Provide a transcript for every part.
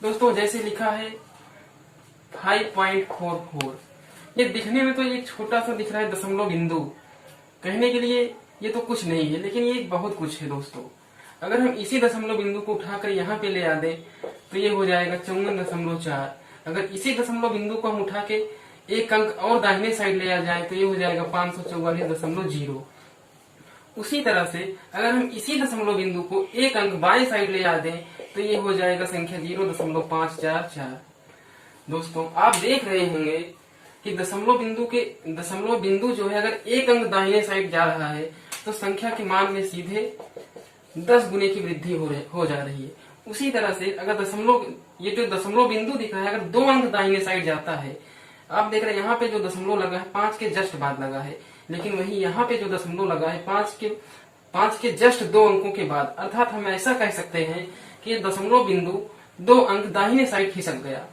दोस्तों जैसे लिखा है 5.44, ये दिखने में तो एक छोटा सा दिख रहा है दशमलव बिंदु, कहने के लिए ये तो कुछ नहीं है, लेकिन ये बहुत कुछ है दोस्तों। अगर हम इसी दशमलव बिंदु को उठाकर यहाँ पे ले आ दे तो ये हो जाएगा 54.4। अगर इसी दशमलव बिंदु को हम उठा के एक अंक और दाहिने साइड ले आ जाए तो ये हो जाएगा 544.0। उसी तरह से अगर हम इसी दशमलव बिंदु को एक अंक बाएं साइड ले आ दें तो ये हो जाएगा संख्या 0.544। दोस्तों आप देख रहे होंगे कि दशमलव बिंदु जो है अगर एक अंक दाहिने साइड जा रहा है तो संख्या के मान में सीधे 10 गुने की वृद्धि हो जा रही है। उसी तरह से अगर ये जो दशमलव बिंदु दिख रहा है अगर 2 अंक दाहिने साइड जाता है, आप देख रहे हैं यहाँ पे जो दशमलव लगा है 5 के जस्ट बाद लगा है, लेकिन वही यहाँ पे जो दशमलव लगा है 5 के जस्ट 2 अंकों के बाद, अर्थात हम ऐसा कह सकते हैं कि दशमलव बिंदु 2 अंक दाहिने साइड खिसक गया।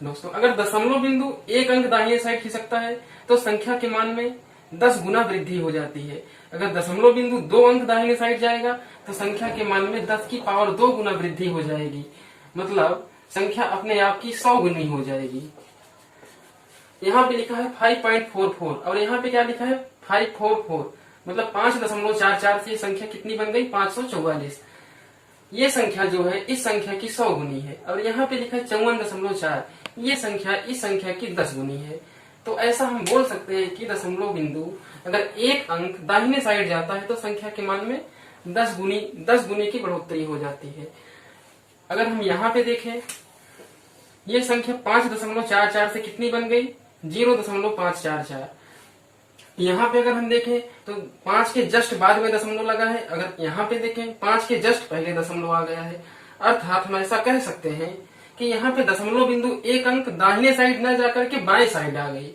दोस्तों अगर दशमलव बिंदु 1 अंक दाहिने साइड खिसकता है तो संख्या के मान में 10 गुना वृद्धि हो जाती है। अगर दशमलव बिंदु 2 अंक दाहिने साइड जाएगा तो संख्या के मान में 10 की पावर 2 गुना वृद्धि हो जाएगी, मतलब संख्या अपने आप की 100 गुनी हो जाएगी। यहाँ पे लिखा है 5.44 और यहाँ पे क्या लिखा है 544, मतलब 5.44 से संख्या कितनी बन गई 544। ये संख्या जो है इस संख्या की 100 गुनी है। और यहाँ पे लिखा है 54.4, ये संख्या इस संख्या की 10 गुनी है। तो ऐसा हम बोल सकते हैं कि दशमलव बिंदु अगर एक अंक दाहिने साइड जाता है तो संख्या के मान में 10 गुने की बढ़ोतरी हो जाती है। अगर हम यहाँ पे देखें, ये संख्या 5.44 से कितनी बन गई 0.544। यहाँ पे अगर हम देखें तो 5 के जस्ट बाद में दशमलव लगा है, अगर यहाँ पे देखें 5 के जस्ट पहले दशमलव आ गया है, अर्थात हम ऐसा कह सकते हैं कि यहाँ पे दशमलव बिंदु एक अंक दाहिने साइड न जाकर के बाएं साइड आ गई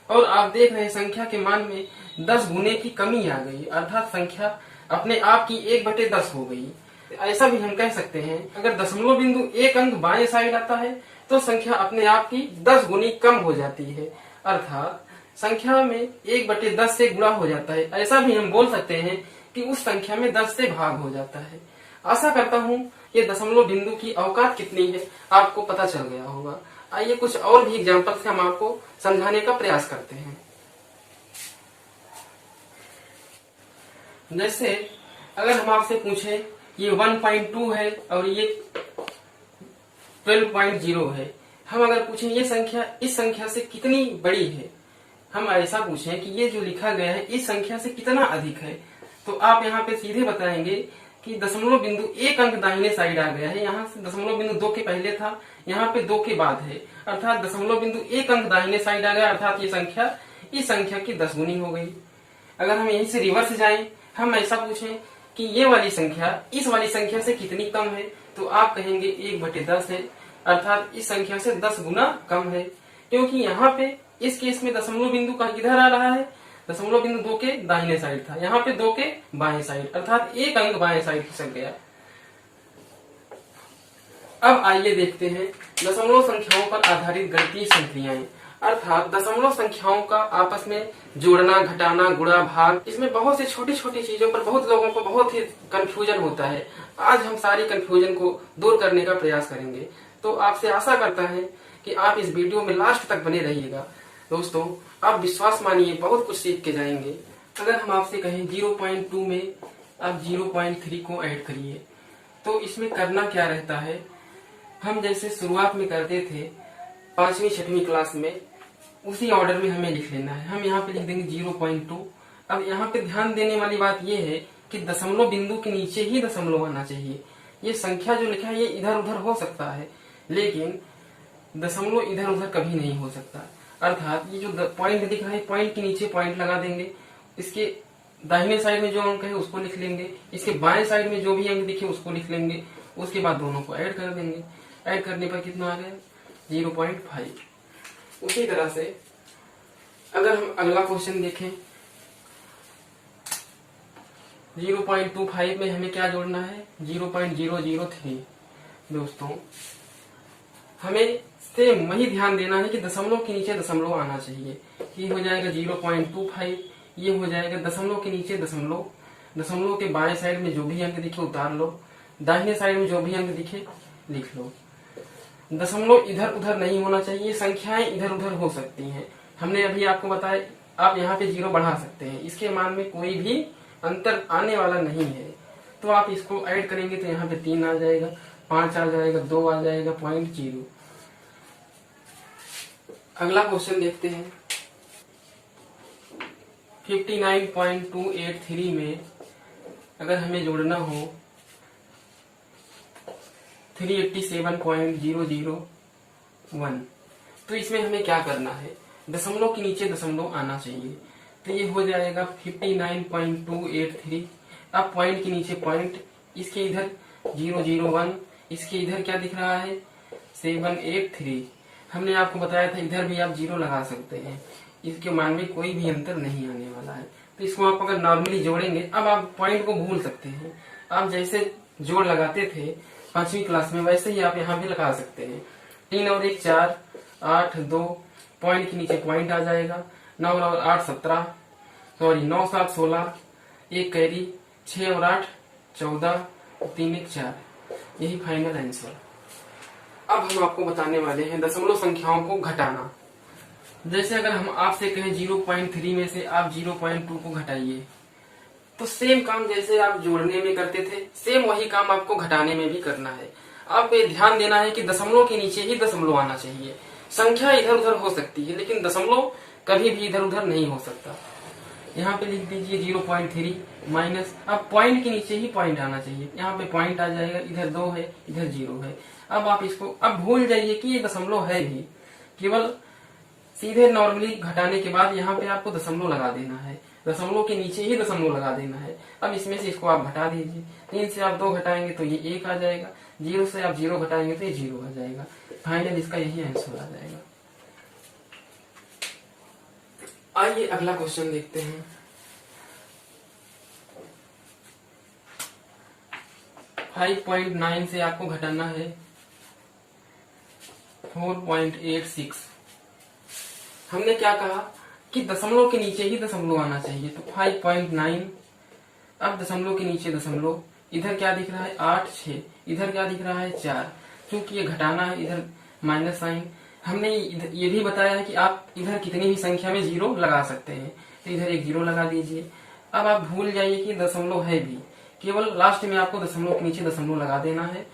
और आप देख रहे हैं संख्या के मान में 10 गुने की कमी आ गई, अर्थात संख्या अपने आप की 1/10 हो गई। ऐसा भी हम कह सकते हैं अगर दशमलव बिंदु एक अंक बाएं साइड आता है तो संख्या अपने आप की 10 गुनी कम हो जाती है, अर्थात संख्या में 1/10 से गुणा हो जाता है। ऐसा भी हम बोल सकते हैं कि उस संख्या में 10 से भाग हो जाता है। आशा करता हूँ ये दशमलव बिंदु की औकात कितनी है आपको पता चल गया होगा। आइए कुछ और भी एग्जाम्पल से हम आपको समझाने का प्रयास करते हैं। जैसे अगर हम आपसे पूछे ये 1.2 है और ये 12.0 है, हम अगर पूछें ये संख्या इस संख्या से कितनी बड़ी है, हम ऐसा पूछें कि ये जो लिखा गया है इस संख्या से कितना अधिक है, तो आप यहाँ पे सीधे बताएंगे कि दशमलव बिंदु एक अंक दाहिने साइड आ गया है। यहाँ से दशमलव बिंदु 2 के पहले था, यहाँ पे 2 के बाद है, अर्थात दशमलव बिंदु एक अंक दाहिने साइड आ गया, अर्थात ये संख्या इस संख्या की 10 गुनी हो गई। अगर हम यहीं से रिवर्स जाएं, हम ऐसा पूछें कि ये वाली संख्या इस वाली संख्या से कितनी कम है, तो आप कहेंगे 1/10 है, अर्थात इस संख्या से 10 गुना कम है, क्योंकि यहाँ पे इस केस में दशमलव बिंदु का किधर आ रहा है, दशमलव बिंदु 2 के दाहिने साइड था, यहाँ पे 2 के बाएं साइड, अर्थात एक अंक बाएं साइड खिसक गया। अब आइए देखते हैं दशमलव संख्याओं पर आधारित गणितीय संक्रियाएं, अर्थात दशमलव संख्याओं का आपस में जोड़ना, घटाना, गुणा, भाग, इसमें बहुत सी छोटी छोटी चीजों पर बहुत लोगों को बहुत ही कंफ्यूजन होता है। आज हम सारी कंफ्यूजन को दूर करने का प्रयास करेंगे, तो आपसे आशा करता है कि आप इस वीडियो में लास्ट तक बने रहिएगा। दोस्तों आप विश्वास मानिए बहुत कुछ सीख के जाएंगे। अगर हम आपसे कहें 0.2 में आप 0.3 को ऐड करिए, तो इसमें करना क्या रहता है, हम जैसे शुरुआत में करते थे 5वीं 6वीं क्लास में, उसी ऑर्डर में हमें लिख लेना है। हम यहाँ पे लिख देंगे 0.2। अब यहाँ पे ध्यान देने वाली बात यह है कि दशमलव बिंदु के नीचे ही दशमलव आना चाहिए। ये संख्या जो लिखा है ये इधर उधर हो सकता है, लेकिन दशमलव इधर उधर कभी नहीं हो सकता, अर्थात ये जो पॉइंट दिख रहा है पॉइंट के नीचे पॉइंट लगा देंगे, इसके दाहिने साइड में जो अंक है उसको लिख लेंगे, इसके बाएं साइड में जो भी अंक दिखे उसको लिख लेंगे, उसके बाद दोनों को ऐड कर देंगे। ऐड करने पर कितना आ गया 0.5। उसी तरह से अगर हम अगला क्वेश्चन देखें 0.25 में हमें क्या जोड़ना है 0.003। दोस्तों हमें सेम वही ध्यान देना है कि दशमलव के नीचे दशमलव आना चाहिए। ये हो जाएगा 0.25, ये हो जाएगा दशमलव के नीचे दशमलव, दशमलव के बाएं साइड में जो भी अंक दिखे उतार लो, दाहिने साइड में जो भी अंक दिखे लिख लो। दशमलव इधर उधर नहीं होना चाहिए, संख्याएं इधर उधर हो सकती हैं। हमने अभी आपको बताया आप यहाँ पे 0 बढ़ा सकते हैं, इसके मान में कोई भी अंतर आने वाला नहीं है। तो आप इसको ऐड करेंगे तो यहाँ पे 3 आ जाएगा, 5 आ जाएगा, 2 आ जाएगा, 0.0। अगला क्वेश्चन देखते हैं। 59.283 में अगर हमें जोड़ना हो 387.001, तो इसमें हमें क्या करना है, दशमलव के नीचे दशमलव आना चाहिए। तो ये हो जाएगा 59.283। अब पॉइंट के नीचे पॉइंट, इसके इधर 001, इसके इधर क्या दिख रहा है 783। हमने आपको बताया था इधर भी आप 0 लगा सकते हैं, इसके मान में कोई भी अंतर नहीं आने वाला है। तो इसको आप अगर नॉर्मली जोड़ेंगे, अब आप पॉइंट को भूल सकते हैं, आप जैसे जोड़ लगाते थे 5वीं क्लास में वैसे ही आप यहाँ भी लगा सकते हैं। 3 और 1 4, 8 2, पॉइंट के नीचे पॉइंट आ जाएगा, 9 और 8 17, सॉरी 9 7 16, 1 कैरी, 6 और 8 14, 3 1 4, यही फाइनल आंसर। अब हम आपको बताने वाले हैं दशमलव संख्याओं को घटाना। जैसे अगर हम आपसे कहें 0.3 में से आप 0.2 को घटाइए, तो सेम काम जैसे आप जोड़ने में करते थे, सेम वही काम आपको घटाने में भी करना है। आपको ये ध्यान देना है कि दशमलव के नीचे ही दशमलव आना चाहिए। संख्या इधर उधर हो सकती है लेकिन दशमलव कभी भी इधर उधर नहीं हो सकता। यहाँ पे लिख दीजिए 0.3 माइनस, अब पॉइंट के नीचे ही पॉइंट आना चाहिए, यहाँ पे पॉइंट आ जाएगा, इधर 2 है इधर 0 है। अब आप इसको अब भूल जाइए कि ये दशमलव है ही, केवल सीधे नॉर्मली घटाने के बाद यहाँ पे आपको दशमलव लगा देना है, दशमलव के नीचे ही दशमलव लगा देना है। अब इसमें से इसको आप घटा दीजिए, 3 से आप 2 घटाएंगे तो ये 1 आ जाएगा, 0 से आप 0 घटाएंगे तो ये 0 आ जाएगा। फाइनल इसका यही आंसर आ जाएगा। आइए अगला क्वेश्चन देखते हैं। फाइव 5.9 से आपको घटाना है 4.86। हमने क्या कहा कि दशमलव के नीचे ही दशमलव आना चाहिए, तो 5.9, अब दशमलव के नीचे दशमलव, इधर क्या दिख रहा है 8 6, इधर क्या दिख रहा है 4, क्योंकि ये घटाना है इधर माइनस साइन। हमने ये भी बताया है कि आप इधर कितनी भी संख्या में 0 लगा सकते हैं, तो इधर एक 0 लगा दीजिए। अब आप भूल जाइए कि दशमलव है भी, केवल लास्ट में आपको दशमलव के नीचे दशमलव लगा देना है।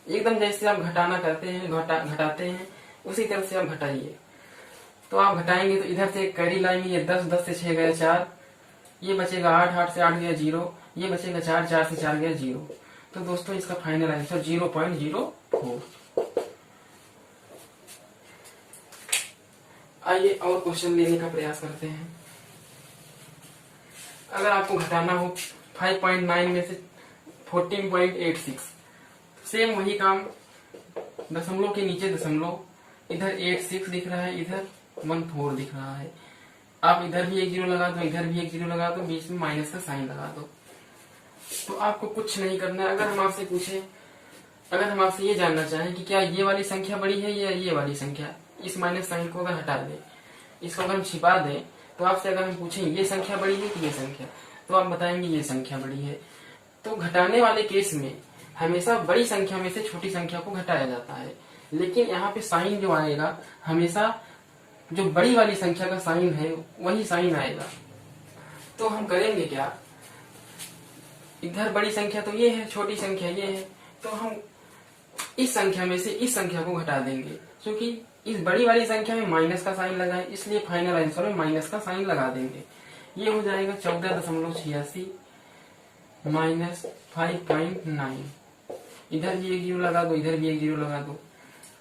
एकदम जैसे आप घटाना करते हैं घटाते हैं उसी तरह से आप घटाइए। तो आप घटाएंगे तो इधर से कैरी लाएंगे, ये 10 10 से 6 गया 4, ये बचेगा 8 8 से 8 गया 0, ये बचेगा 4 4 से 4 गया 0। तो दोस्तों इसका फाइनल आंसर 0.04। आइए और क्वेश्चन लेने का प्रयास करते हैं। अगर आपको घटाना हो 5.9 में से 14.86, सेम वही काम, दशमलव के नीचे दशमलव, इधर 86 दिख रहा है, इधर 14 दिख रहा है। आप इधर भी एक 0 लगा दो, इधर भी एक 0 लगा दो, बीच में माइनस का साइन लगा दो। तो आपको कुछ नहीं करना है। अगर हम आपसे पूछे, अगर हम आपसे ये जानना चाहें कि क्या ये वाली संख्या बड़ी है या ये वाली संख्या, इस माइनस साइन को अगर हटा दें, इसको अगर हम छिपा दें, तो आपसे अगर हम पूछें ये संख्या बड़ी है कि ये संख्या, तो आप बताएंगे ये संख्या बड़ी है। तो घटाने वाले केस में हमेशा बड़ी संख्या में से छोटी संख्या को घटाया जाता है, लेकिन यहाँ पे साइन जो आएगा हमेशा जो बड़ी वाली संख्या का साइन है वही साइन आएगा। तो हम करेंगे क्या, इधर बड़ी संख्या तो ये है, छोटी संख्या ये है, तो हम इस संख्या में से इस संख्या को घटा देंगे, क्योंकि इस बड़ी वाली संख्या में माइनस का साइन लगा है, इसलिए फाइनल आंसर में माइनस का साइन लगा देंगे। ये हो जाएगा 14.86 माइनस 5.9। इधर भी एक 0 लगा दो, इधर भी एक 0 लगा दो,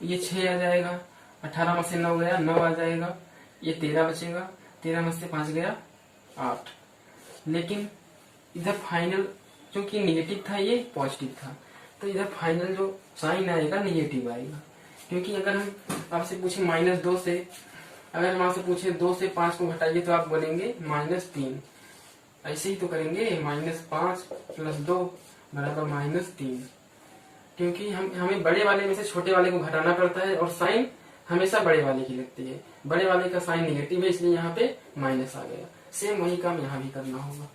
ये 6 आ जाएगा, 18 में से 9 गया 9 आ जाएगा, ये 13 बचेगा, 13 में से 5 गया 8। लेकिन इधर फाइनल क्योंकि निगेटिव था ये पॉजिटिव था, तो इधर फाइनल जो साइन आएगा निगेटिव आएगा। क्योंकि अगर हम आपसे पूछे -2 से, अगर हम आपसे पूछे 2 से 5 को घटाइए तो आप बोलेंगे -3, ऐसे ही तो करेंगे, -5 + 2 बराबर -3। क्योंकि हमें बड़े वाले में से छोटे वाले को घटाना पड़ता है और साइन हमेशा बड़े वाले की लगती है, बड़े वाले का साइन निगेटिव है, इसलिए यहाँ पे माइनस आ गया। सेम वही काम यहाँ भी करना होगा।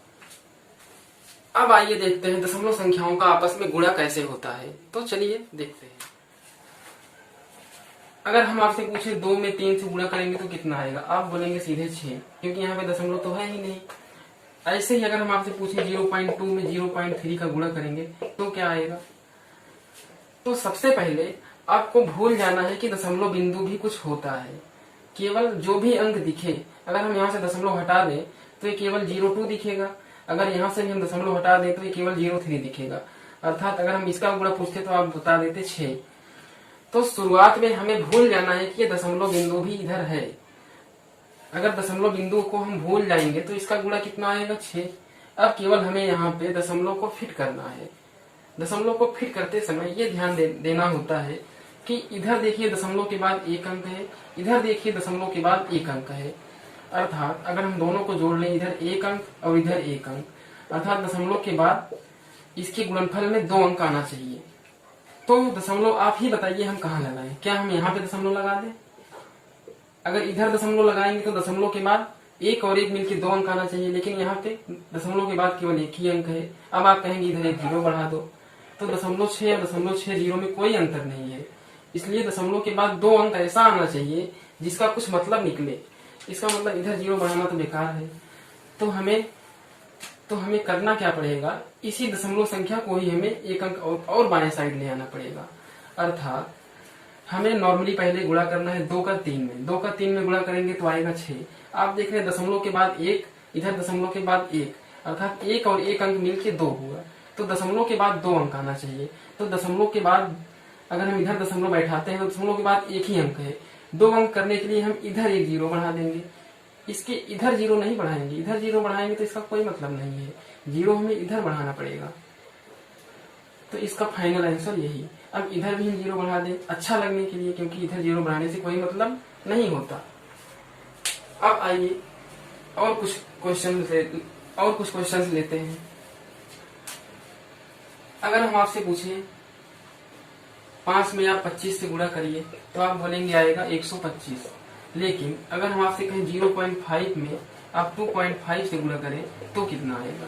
अब आइए देखते हैं दशमलव संख्याओं का आपस में गुणा कैसे होता है। तो चलिए देखते हैं। अगर हम आपसे पूछे 2 में 3 से गुणा करेंगे तो कितना आएगा, आप बोलेंगे सीधे 6, क्योंकि यहाँ पे दशमलव तो है ही नहीं। ऐसे ही अगर हम आपसे पूछे 0.2 में 0.3 का गुणा करेंगे तो क्या आएगा। तो सबसे पहले आपको भूल जाना है कि दशमलव बिंदु भी कुछ होता है। केवल जो भी अंक दिखे, अगर हम यहाँ से दशमलव हटा दें तो ये केवल 0.2 दिखेगा, अगर यहाँ से भी हम दशमलव हटा दें तो ये केवल 0.3 दिखेगा। अर्थात अगर हम इसका गुणा पूछते तो आप बता देते 6। तो शुरुआत में हमें भूल जाना है कि ये दशमलव बिंदु भी इधर है। अगर दशमलव बिंदु को हम भूल जाएंगे तो इसका गुणा कितना आएगा, 6। अब केवल हमें यहाँ पे दशमलव को फिट करना है। दशमलव को फिट करते समय ये ध्यान देना होता है कि इधर देखिए दशमलव के बाद एक अंक है, इधर देखिए दशमलव के बाद एक अंक है। अर्थात अगर हम दोनों को जोड़ लें, इधर एक अंक और इधर एक अंक, अर्थात दशमलव के बाद इसके गुणनफल में 2 अंक आना चाहिए। तो दशमलव आप ही बताइए हम कहाँ लगाएं, क्या हम यहाँ पे दशमलव लगा दें। अगर इधर दशमलव लगाएंगे तो दशमलव के बाद एक और एक मिलकर 2 अंक आना चाहिए, लेकिन यहाँ पे दशमलव के बाद केवल एक ही अंक है। अब आप कहेंगे इधर एक 0 बढ़ा दो, तो 0.6 और 0.60 में कोई अंतर नहीं है। इसलिए दशमलव के बाद 2 अंक ऐसा आना चाहिए जिसका कुछ मतलब निकले। इसका मतलब इधर 0 बढ़ाना तो बेकार है। तो हमें करना क्या पड़ेगा, इसी दशमलव संख्या को ही हमें एक अंक और बाएं साइड ले आना पड़ेगा। अर्थात हमें नॉर्मली पहले गुणा करना है 2 का 3 में, 2 का 3 में गुणा करेंगे तो आएगा 6। आप देख रहे हैं दशमलव के बाद 1, इधर दशमलव के बाद 1, अर्थात 1 और 1 अंक मिलके 2 हुआ। तो दशमलव के बाद 2 अंक आना चाहिए। तो दशमलव के बाद अगर हम इधर दशमलव बैठाते हैं तो दशमलव के बाद एक ही अंक है। 2 अंक करने के लिए हम इधर एक 0 बढ़ा देंगे, इसके इधर 0 नहीं बढ़ाएंगे। इधर 0 बढ़ाएंगे तो इसका कोई मतलब नहीं है, 0 हमें इधर बढ़ाना पड़ेगा। तो इसका फाइनल आंसर यही। अब इधर भी हम 0 बढ़ा दें अच्छा लगने के लिए, क्योंकि इधर 0 बढ़ाने से कोई मतलब नहीं होता। अब आइए और कुछ क्वेश्चन लेते हैं। अगर हम आपसे पूछें 5 में आप 25 से गुणा करिए तो आप बोलेंगे आएगा 125। लेकिन अगर हम आपसे कहें 0.5 में आप 2.5 से गुणा करें तो कितना आएगा।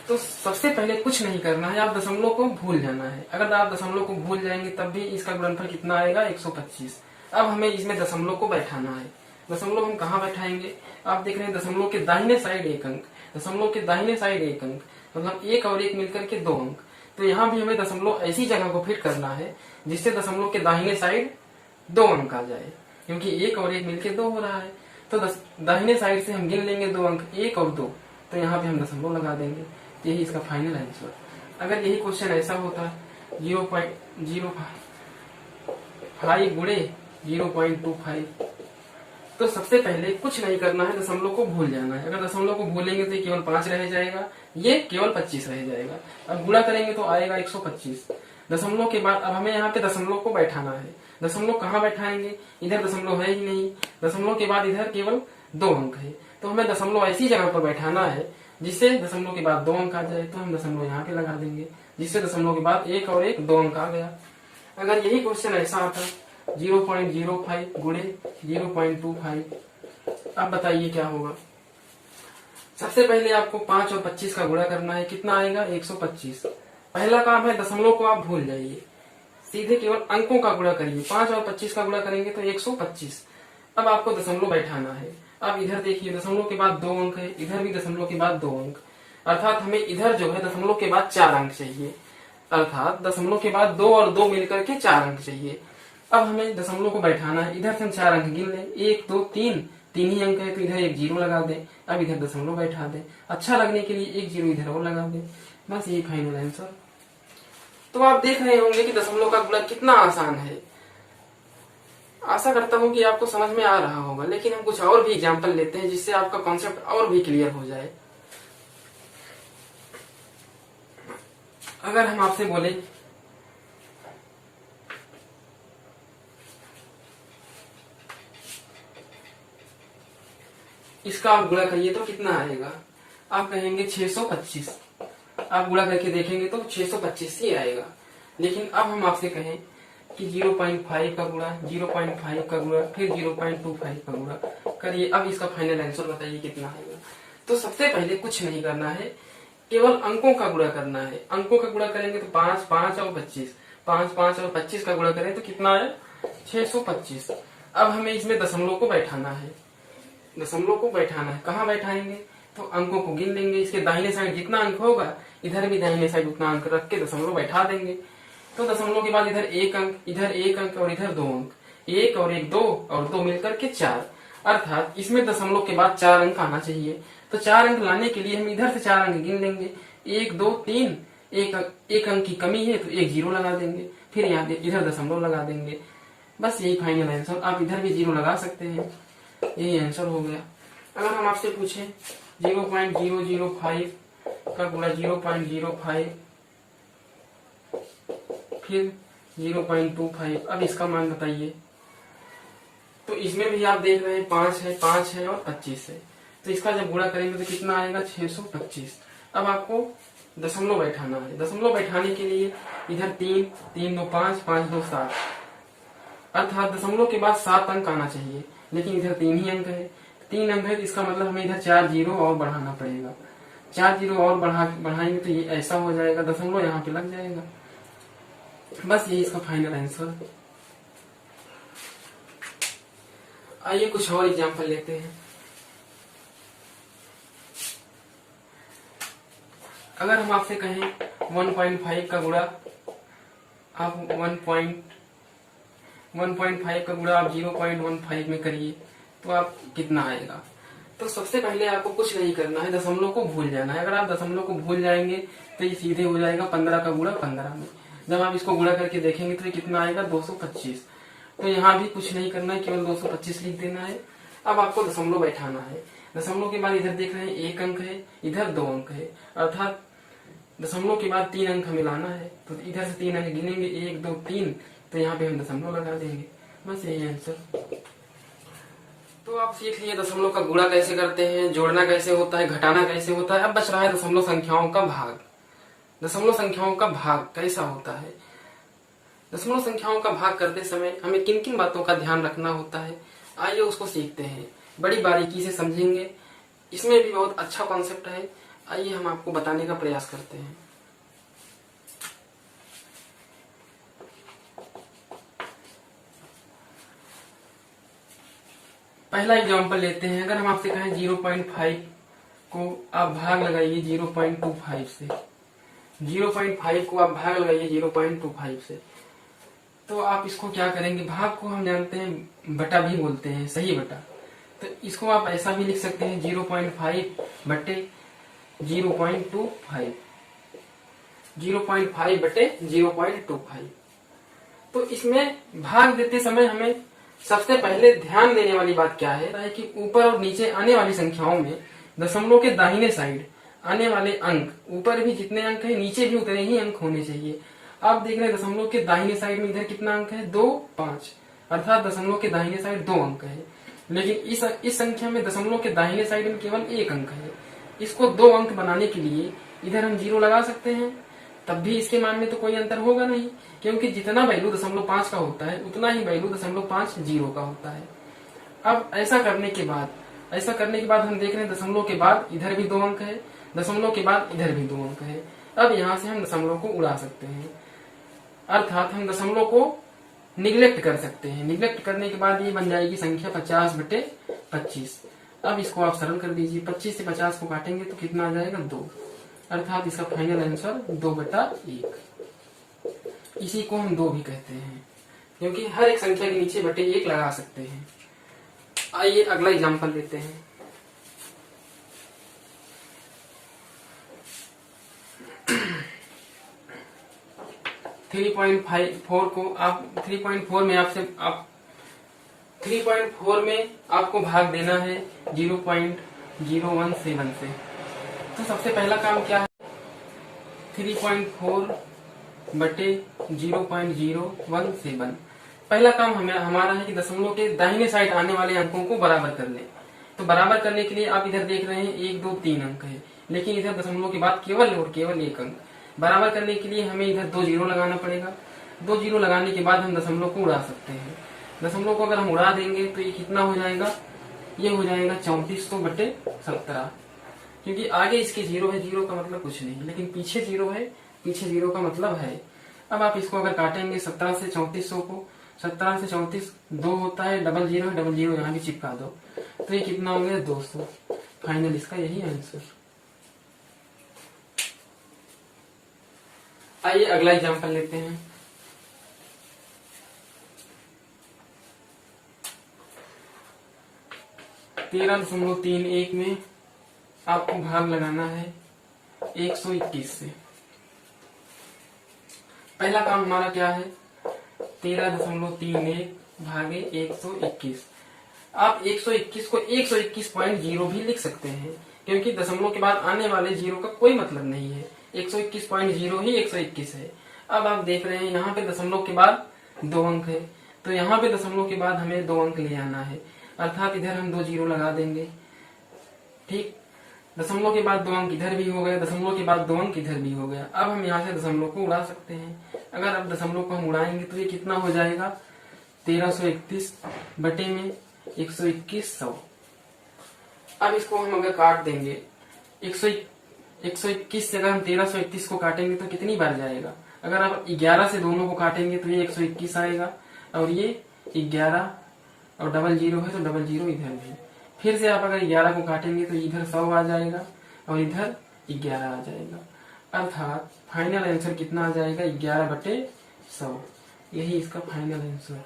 तो सबसे पहले कुछ नहीं करना है, आप दशमलव को भूल जाना है। अगर आप दशमलव को भूल जाएंगे तब भी इसका गुणनफल कितना आएगा, 125। अब हमें इसमें दशमलव को बैठाना है। दशमलव हम कहाँ बैठाएंगे, आप देख रहे हैं दशमलव के दाहिने साइड एक अंक, दशमलव के दाहिने साइड एक अंक, मतलब 1 और 1 मिलकर के 2 अंक। तो यहाँ भी हमें दशमलव ऐसी जगह को फिट करना है जिससे दशमलव के दाहिने साइड 2 अंक आ जाए, क्योंकि 1 और 1 मिलकर 2 हो रहा है। तो दाहिने साइड से हम गिन लेंगे 2 अंक, 1 और 2, तो यहाँ पे हम दशमलव लगा देंगे। यही इसका फाइनल आंसर। अगर यही क्वेश्चन ऐसा होता 0.05 गुणे 0.25, तो सबसे पहले कुछ नहीं करना है, दशमलव को भूल जाना है। अगर दशमलव को भूलेंगे तो ये केवल 5 रह जाएगा, ये केवल 25 रह जाएगा। अब गुणा करेंगे तो आएगा 125। दशमलव के बाद अब हमें यहाँ पे दशमलव को बैठाना है। दशमलव कहाँ बैठाएंगे, इधर दशमलव है ही नहीं, दशमलव के बाद इधर केवल 2 अंक है। तो हमें दशमलव ऐसी जगह पर बैठाना है जिससे दशमलव के बाद 2 अंक आ जाए। तो हम दशमलव यहाँ पे लगा देंगे, जिससे दशमलव के बाद 1 और 1 2 अंक आ गया। अगर यही क्वेश्चन ऐसा आता 0.05 गुणे 0.25, अब बताइए क्या होगा। सबसे पहले आपको 5 और 25 का गुणा करना है, कितना आएगा, 125। पहला काम है दशमलव को आप भूल जाइए, सीधे केवल अंकों का गुणा करिए। 5 और 25 का गुणा करेंगे तो 125। अब आपको दशमलव बैठाना है। अब इधर देखिए दशमलव के बाद 2 अंक है, इधर भी दशमलव के बाद 2 अंक, अर्थात हमें इधर जो है दशमलव के बाद 4 अंक चाहिए। अर्थात दशमलव के बाद 2 और 2 मिलकर के 4 अंक चाहिए। अब हमें दशमलव को बैठाना है, इधर से हम 4 अंक गिन लें, 1 2 3 ही अंक है, तो इधर एक 0 लगा दें। अब इधर दशमलव बैठा दें, अच्छा लगने के लिए एक 0 इधर और लगा दें। बस यही फाइनल आंसर। तो आप देख रहे होंगे कि दशमलव का गुणा कितना आसान है। आशा करता हूं कि आपको समझ में आ रहा होगा, लेकिन हम कुछ और भी एग्जाम्पल लेते हैं जिससे आपका कॉन्सेप्ट और भी क्लियर हो जाए। अगर हम आपसे बोले इसका आप गुणा करिए तो कितना आएगा, आप कहेंगे 625। आप गुणा करके देखेंगे तो 625 ही आएगा। लेकिन अब हम आपसे कहें कि 0.5 का गुणा, 0.5 का गुणा, फिर 0.25 का गुणा करिए, अब इसका फाइनल आंसर बताइए कितना आएगा। तो सबसे पहले कुछ नहीं करना है, केवल अंकों का गुणा करना है। अंकों का गुणा करेंगे तो 5 5 और 25, 5 5 और 25 का गुणा करें तो कितना आया 625। अब हमें इसमें दशमलव को बैठाना है, दशमलव को बैठाना है। कहाँ बैठाएंगे? तो अंकों को गिन लेंगे, इसके दाहिने साइड जितना अंक होगा इधर भी दाहिने साइड उतना अंक रख के दशमलव बैठा देंगे। तो दशमलव के बाद इधर एक अंक, इधर एक अंक और इधर 2 अंक, 1 और 1 2 और 2 मिलकर के 4, अर्थात इसमें दशमलव के बाद 4 अंक आना चाहिए। तो 4 अंक लाने के लिए हम इधर से 4 अंक गिन लेंगे, 1 2 3, एक अंक की कमी है तो एक 0 लगा देंगे, फिर यहाँ इधर दशमलव लगा देंगे। बस यही फाइनल आंसर। आप इधर भी 0 लगा सकते हैं, यही आंसर हो गया। अगर हम आपसे पूछें 0.005 का गुणा 0.05 फिर 0.25, अब इसका मान बताइए। तो इसमें भी आप देख रहे हैं 5 है और 25 है, तो इसका जब गुणा करेंगे तो कितना आएगा 625। अब आपको दशमलव बैठाना है। दशमलव बैठाने के लिए इधर 3 3 2 5 5 2 7, अर्थात दशमलव के बाद 7 अंक आना चाहिए, लेकिन इधर 3 ही अंक है। 3 अंक है तो इसका मतलब हमें इधर 4 0 और बढ़ाना पड़ेगा। 4 0 और बढ़ाएंगे तो ये ऐसा हो जाएगा, दशमलव यहाँ पे लग जाएगा। बस यही इसका फाइनल आंसर। आइए कुछ और एग्जाम्पल लेते हैं। अगर हम आपसे कहें 1.5 का गुणा आप 1.5 का गुणा आप 0.15 में करिए तो आप कितना आएगा? तो सबसे पहले आपको कुछ नहीं करना है, दशमलव को भूल जाना है। अगर आप दशमलव को भूल जाएंगे तो ये सीधे हो जाएगा 15 का गुणा 15 में। जब आप इसको गुणा करके देखेंगे तो ये कितना आएगा 225। तो यहाँ भी कुछ नहीं करना है, केवल 225 लिख देना है। अब आपको दशमलव बैठाना है। दशमलव के बाद इधर देख रहे हैं 1 अंक है, इधर 2 अंक है, अर्थात दशमलव के बाद 3 अंक हमें लाना है। तो इधर से 3 अंक गिनेंगे 1 2 3, तो यहाँ पे हम दशमलव लगा देंगे। बस यही आंसर। तो आप सीख लिए दशमलव का गुणा कैसे करते हैं, जोड़ना कैसे होता है, घटाना कैसे होता है। अब बच रहा है दशमलव संख्याओं का भाग। दशमलव संख्याओं का भाग कैसा होता है? दशमलव संख्याओं का भाग करते समय हमें किन किन बातों का ध्यान रखना होता है, आइए उसको सीखते हैं। बड़ी बारीकी से समझेंगे, इसमें भी बहुत अच्छा कॉन्सेप्ट है। आइए हम आपको बताने का प्रयास करते हैं। पहला एग्जांपल लेते हैं। अगर हम आपसे कहें 0.5 को आप भाग लगाइए 0.25 से, 0.5 को आप भाग लगाइए 0.25 से, तो आप इसको क्या करेंगे? भाग को हम जानते हैं बटा भी बोलते हैं, सही बटा। तो इसको आप ऐसा भी लिख सकते हैं 0.5 बटे 0.25, 0.5 बटे 0.25। तो इसमें भाग देते समय हमें सबसे पहले ध्यान देने वाली बात क्या है कि ऊपर और नीचे आने वाली संख्याओं में दशमलव के दाहिने साइड आने वाले अंक, ऊपर भी जितने अंक है नीचे भी उतने ही अंक होने चाहिए। आप देख रहे हैं दशमलव के दाहिने साइड में इधर कितना अंक है? 2 5, अर्थात दशमलव के दाहिने साइड 2 अंक है। लेकिन इस संख्या में दशमलव के दाहिने साइड में केवल 1 अंक है। इसको 2 अंक बनाने के लिए इधर हम 0 लगा सकते हैं, तब भी इसके मान में तो कोई अंतर होगा नहीं, क्योंकि जितना वैल्यू 0.5 का होता है उतना ही वैल्यू 0.5 0 का होता है। अब ऐसा करने के बाद हम देख रहे हैं दशमलव के बाद इधर भी 2 अंक है, दशमलव के बाद इधर भी 2 अंक है। अब यहाँ से हम दशमलव को उड़ा सकते हैं, अर्थात हम दशमलव को निग्लेक्ट कर सकते हैं। निग्लेक्ट करने के बाद ये बन जाएगी संख्या 50 बटे 25। अब इसको आप सरल कर दीजिए, 25 से 50 को काटेंगे तो कितना आ जाएगा 2, अर्थात इसका फाइनल आंसर 2/1। इसी को हम 2 भी कहते हैं, क्योंकि हर एक संख्या के नीचे बटे 1 लगा सकते हैं। आइए अगला एग्जांपल लेते हैं। आप 3.4 में 3.4 में आपको भाग देना है 0.017 से। तो सबसे पहला काम क्या है? 3.4 बटे 0.017। पहला काम हमारा है कि दशमलव के दाहिने साइड आने वाले अंकों को बराबर कर ले। तो बराबर करने के लिए आप इधर देख रहे हैं 1 2 3 अंक है, लेकिन इधर दशमलव के बाद केवल और केवल 1 अंक। बराबर करने के लिए हमें इधर 2 0 लगाना पड़ेगा। 2 0 लगाने के बाद हम दशमलव को उड़ा सकते हैं। दशमलव को अगर हम उड़ा देंगे तो ये कितना हो जाएगा? ये हो जाएगा 3400 बटे 17, क्योंकि आगे इसके 0 है, 0 का मतलब कुछ नहीं, लेकिन पीछे 0 है, पीछे 0 का मतलब है। अब आप इसको अगर काटेंगे 17 से 3400 को, 17 से 34 2 होता है, डबल जीरो यहाँ भी चिपका दो, तो ये कितना हो गया 200। फाइनल इसका यही आंसर। आइए अगला एग्जाम्पल लेते हैं। तेरह 13.31 में आपको भाग लगाना है 121 से। पहला काम हमारा क्या है, 13.31 भागे 121। आप 121 को 121.0 भी लिख सकते हैं, क्योंकि दशमलव के बाद आने वाले जीरो का कोई मतलब नहीं है। 121.0 ही 121 है। अब आप देख रहे हैं यहाँ पे दशमलव के बाद 2 अंक है, तो यहाँ पे दशमलव के बाद हमें 2 अंक ले आना है, अर्थात इधर हम 2 जीरो लगा देंगे। ठीक, दशमलव के बाद 2 अंक इधर भी हो गए, दशमलव के बाद 2 अंक इधर भी हो गया। अब हम यहाँ से दशमलव को उड़ा सकते हैं। अगर अब दशमलव को हम उड़ाएंगे तो ये कितना हो जाएगा, 1331 बटे में 12100। अब इसको हम अगर काट देंगे 121 से अगर हम 1331 को काटेंगे तो कितनी बार जाएगा। अगर आप 11 से दोनों को काटेंगे तो ये 121 आएगा, और ये 11 और डबल जीरो है तो डबल जीरो इधर भी। फिर से आप अगर 11 को काटेंगे तो इधर 100 आ जाएगा और इधर 11 आ जाएगा, अर्थात फाइनल आंसर कितना आ जाएगा 11/100। यही इसका फाइनल आंसर।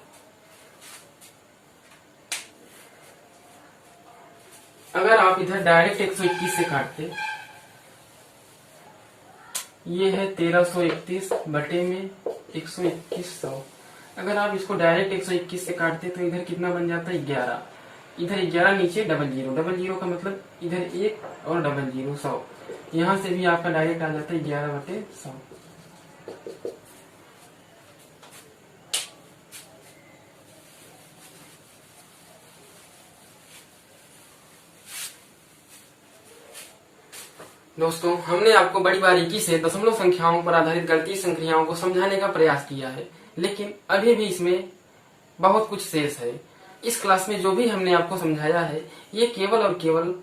अगर आप इधर डायरेक्ट 121 से काटते, ये है 1331 बटे में 12100। अगर आप इसको डायरेक्ट 121 से काटते तो इधर कितना बन जाता है 11, इधर 11 नीचे डबल जीरो का मतलब इधर 1 और डबल जीरो 100। यहाँ से भी आपका डायरेक्ट आ जाता है 11/100। दोस्तों, हमने आपको बड़ी बारीकी से दशमलव संख्याओं पर आधारित गणितीय संक्रियाओं को समझाने का प्रयास किया है, लेकिन अभी भी इसमें बहुत कुछ शेष है। इस क्लास में जो भी हमने आपको समझाया है ये केवल और केवल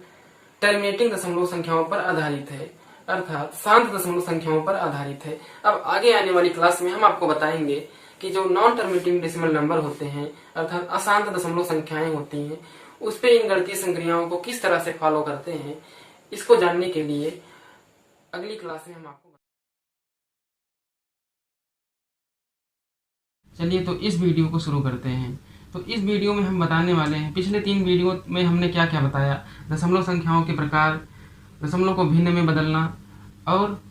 टर्मिनेटिंग दशमलव संख्याओं पर आधारित है, अर्थात शांत दशमलव संख्याओं पर आधारित है। अब आगे आने वाली क्लास में हम आपको बताएंगे कि जो नॉन टर्मिनेटिंग डेसिमल नंबर होते हैं, अर्थात अशांत दशमलव संख्याएं होती हैं, उस पे इन गणितीय संक्रियाओं को किस तरह से फॉलो करते हैं। इसको जानने के लिए अगली क्लास में हम आपको चलिए तो इस वीडियो को शुरू करते हैं। तो इस वीडियो में हम बताने वाले हैं, पिछले 3 वीडियो में हमने क्या क्या बताया, दशमलव संख्याओं के प्रकार, दशमलव को भिन्न में बदलना, और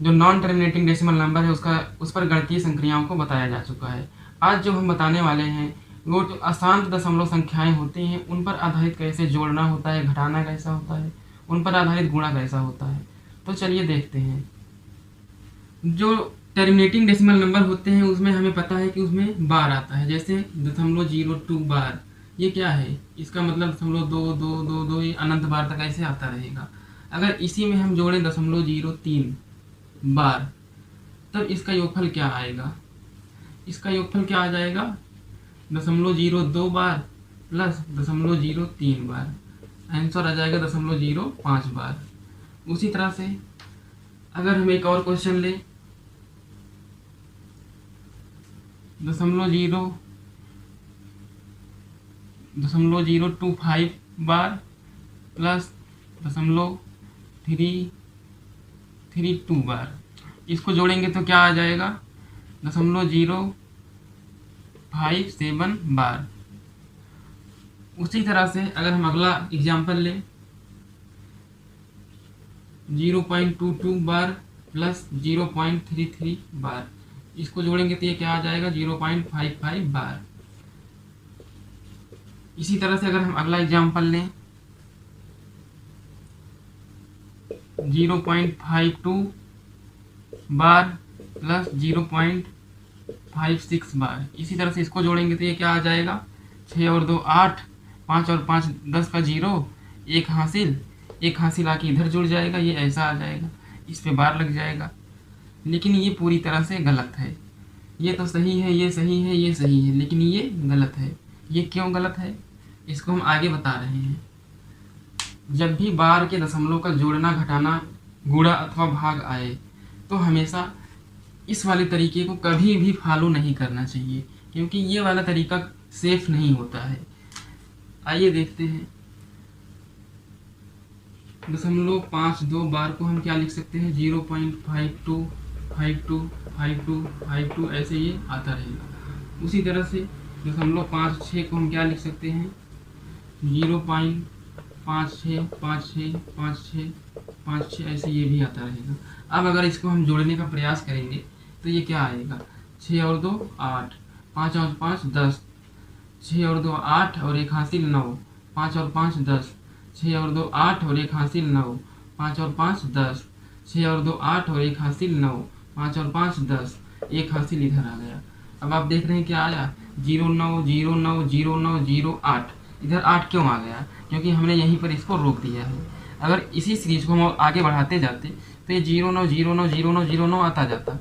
जो नॉन टर्मिनेटिंग डेसिमल नंबर है उस पर गणितीय संक्रियाओं को बताया जा चुका है। आज जो हम बताने वाले हैं वो जो अशांत दशमलव संख्याएं होती हैं उन पर आधारित कैसे जोड़ना होता है, घटाना कैसा होता है, उन पर आधारित गुणा कैसा होता है। तो चलिए देखते हैं। जो टर्मिनेटिंग डेसिमल नंबर होते हैं उसमें हमें पता है कि उसमें बार आता है, जैसे 0.02 बार, ये क्या है, इसका मतलब 0.2222 ये अनंत बार तक ऐसे आता रहेगा। अगर इसी में हम जोड़ें 0.03 बार, तब इसका योगफल क्या आएगा, इसका योगफल क्या आ जाएगा 0.02 बार प्लस 0.03 बार, आंसर आ जाएगा 0.05 बार। उसी तरह से अगर हम एक और क्वेश्चन लें, 0.025 बार प्लस 0.332 बार, इसको जोड़ेंगे तो क्या आ जाएगा 0.057 बार। उसी तरह से अगर हम अगला एग्जाम्पल लें, 0.22 बार प्लस 0.33 बार, इसको जोड़ेंगे तो ये क्या आ जाएगा 0.55 बार। इसी तरह से अगर हम अगला एग्जाम्पल लें, 0.52 बार प्लस 0.56 बार, इसी तरह से इसको जोड़ेंगे तो ये क्या आ जाएगा 6 और 2 8, 5 और 5 10 का 0, एक हासिल आके इधर जुड़ जाएगा, ये ऐसा आ जाएगा, इस पे बार लग जाएगा। लेकिन ये पूरी तरह से गलत है। ये तो सही है, ये सही है, ये सही है, लेकिन ये गलत है। ये क्यों गलत है इसको हम आगे बता रहे हैं। जब भी बार के दशमलव का जोड़ना, घटाना, गुणा अथवा भाग आए तो हमेशा इस वाले तरीके को कभी भी फॉलो नहीं करना चाहिए, क्योंकि ये वाला तरीका सेफ नहीं होता है। आइए देखते हैं। 0.52 बार को हम क्या लिख सकते हैं, 0.52 52 52 52 ऐसे ये आता रहेगा। उसी तरह से 0.56 को हम क्या लिख सकते हैं, 0.56 56 56 56 ऐसे ये भी आता रहेगा। अब अगर इसको हम जोड़ने का प्रयास करेंगे तो ये क्या आएगा, 6 और 2 8, 5 और 5 10, 6 और 2 8 और 1 हासिल 9, 5 और 5 10, 6 और 2 8 और 1 हासिल 9, 5 और 5 10, 6 और 2 8 और 1 हासिल 9, 5 और 5 10, 1 हासिल इधर आ गया। अब आप देख रहे हैं क्या आया, 0 9 0 9 0 9 0 8। इधर 8 क्यों आ गया, क्योंकि हमने यहीं पर इसको रोक दिया है। अगर इसी सीरीज को हम आगे बढ़ाते जाते तो ये 0 9 0 9 0 9 0 9 आता जाता।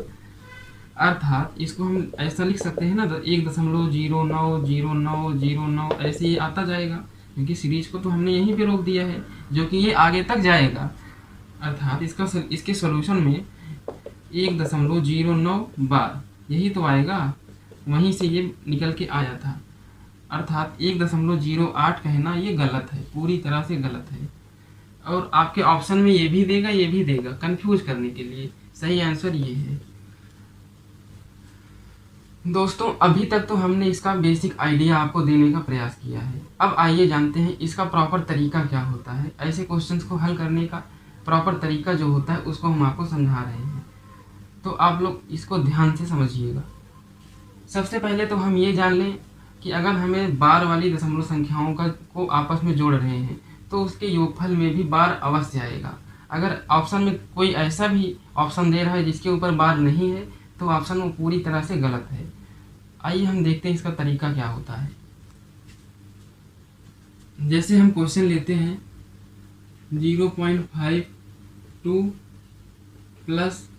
अर्थात इसको हम ऐसा लिख सकते हैं ना, 1.090909 ऐसे ये आता जाएगा, क्योंकि सीरीज को तो हमने यहीं पे रोक दिया है, जो कि ये आगे तक जाएगा। अर्थात इसके सॉल्यूशन में 1.09 बार यही तो आएगा, वहीं से ये निकल के आया था। अर्थात 1.08 कहना ये गलत है, पूरी तरह से गलत है। और आपके ऑप्शन में ये भी देगा कंफ्यूज करने के लिए। सही आंसर ये है। दोस्तों अभी तक तो हमने इसका बेसिक आइडिया आपको देने का प्रयास किया है। अब आइए जानते हैं इसका प्रॉपर तरीका क्या होता है। ऐसे क्वेश्चंस को हल करने का प्रॉपर तरीका जो होता है उसको हम आपको समझा रहे हैं, तो आप लोग इसको ध्यान से समझिएगा। सबसे पहले तो हम ये जान लें कि अगर हमें बार वाली दशमलव संख्याओं को आपस में जोड़ रहे हैं तो उसके योगफल में भी बार अवश्य आएगा। अगर ऑप्शन में कोई ऐसा भी ऑप्शन दे रहा है जिसके ऊपर बार नहीं है तो ऑप्शन वो पूरी तरह से गलत है। आइए हम देखते हैं इसका तरीका क्या होता है। जैसे हम क्वेश्चन लेते हैं 0.52 प्लस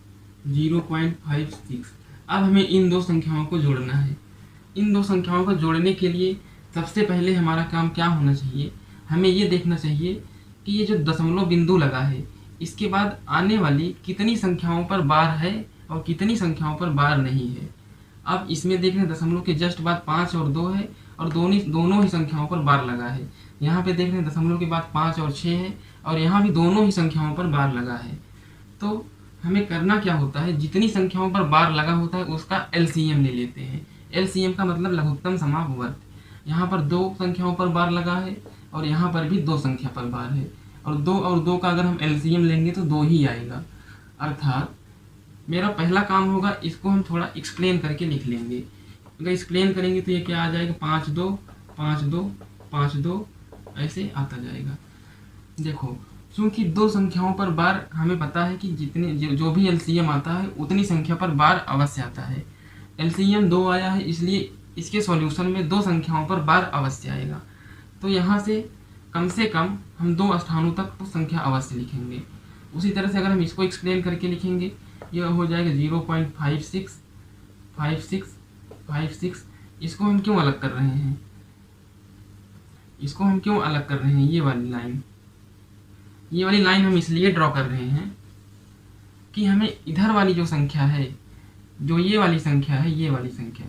0.56। अब हमें इन दो संख्याओं को जोड़ना है। इन दो संख्याओं को जोड़ने के लिए सबसे पहले हमारा काम क्या होना चाहिए, हमें ये देखना चाहिए कि ये जो दशमलव बिंदु लगा है इसके बाद आने वाली कितनी संख्याओं पर बार है और कितनी संख्याओं पर बार नहीं है। अब इसमें देख रहे हैं दशमलव के जस्ट बाद 5 और 2 है और दोनों ही संख्याओं पर बार लगा है। यहाँ पे देख रहे हैं दशमलव के बाद 5 और 6 है और यहाँ भी दोनों ही संख्याओं पर बार लगा है। तो हमें करना क्या होता है, जितनी संख्याओं पर बार लगा होता है उसका एलसीएम ले लेते हैं। एलसीएम का मतलब लघुत्तम समापवर्त। यहाँ पर 2 संख्याओं पर बार लगा है और यहाँ पर भी 2 संख्या पर बार है, और 2 और 2 का अगर हम एलसीएम लेंगे तो 2 ही आएगा। अर्थात मेरा पहला काम होगा, इसको हम थोड़ा एक्सप्लेन करके लिख लेंगे। अगर एक्सप्लेन करेंगे तो ये क्या आ जाएगा, 5 2 5 2 5 2 ऐसे आता जाएगा। देखो चूंकि 2 संख्याओं पर बार हमें पता है कि जो भी एलसीएम आता है उतनी संख्या पर बार अवश्य आता है। एलसीएम 2 आया है इसलिए इसके सॉल्यूशन में 2 संख्याओं पर बार अवश्य आएगा। तो यहाँ से कम हम 2 स्थानों तक तो संख्या अवश्य लिखेंगे। उसी तरह से अगर हम इसको एक्सप्लेन करके लिखेंगे, यह हो जाएगा 0.56 56 56। इसको हम क्यों अलग कर रहे हैं, इसको हम क्यों अलग कर रहे हैं, ये वाली लाइन हम इसलिए ड्रॉ कर रहे हैं कि हमें इधर वाली जो संख्या है, जो ये वाली संख्या है, ये वाली संख्या,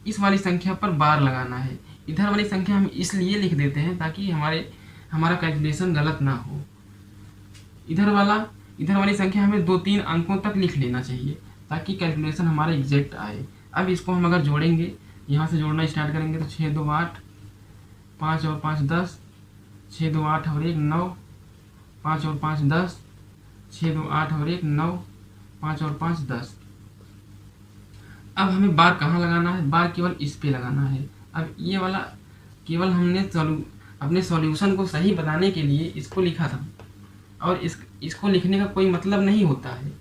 इस वाली संख्या पर बार लगाना है। इधर वाली संख्या हम इसलिए लिख देते हैं ताकि हमारा कैलकुलेशन गलत ना हो। इधर वाली संख्या हमें 2-3 अंकों तक लिख लेना चाहिए ताकि कैलकुलेशन हमारा एग्जैक्ट आए। अब इसको हम अगर जोड़ेंगे, यहाँ से जोड़ना स्टार्ट करेंगे तो 6 2 8, 5 और 5 10, 6 2 8 और 1 9, 5 और 5 10, 6 2 8 और 1 9, 5 और 5 10। अब हमें बार कहाँ लगाना है, बार केवल इस पे लगाना है। अब ये वाला केवल हमने अपने सॉल्यूशन को सही बताने के लिए इसको लिखा था, और इसको लिखने का कोई मतलब नहीं होता है,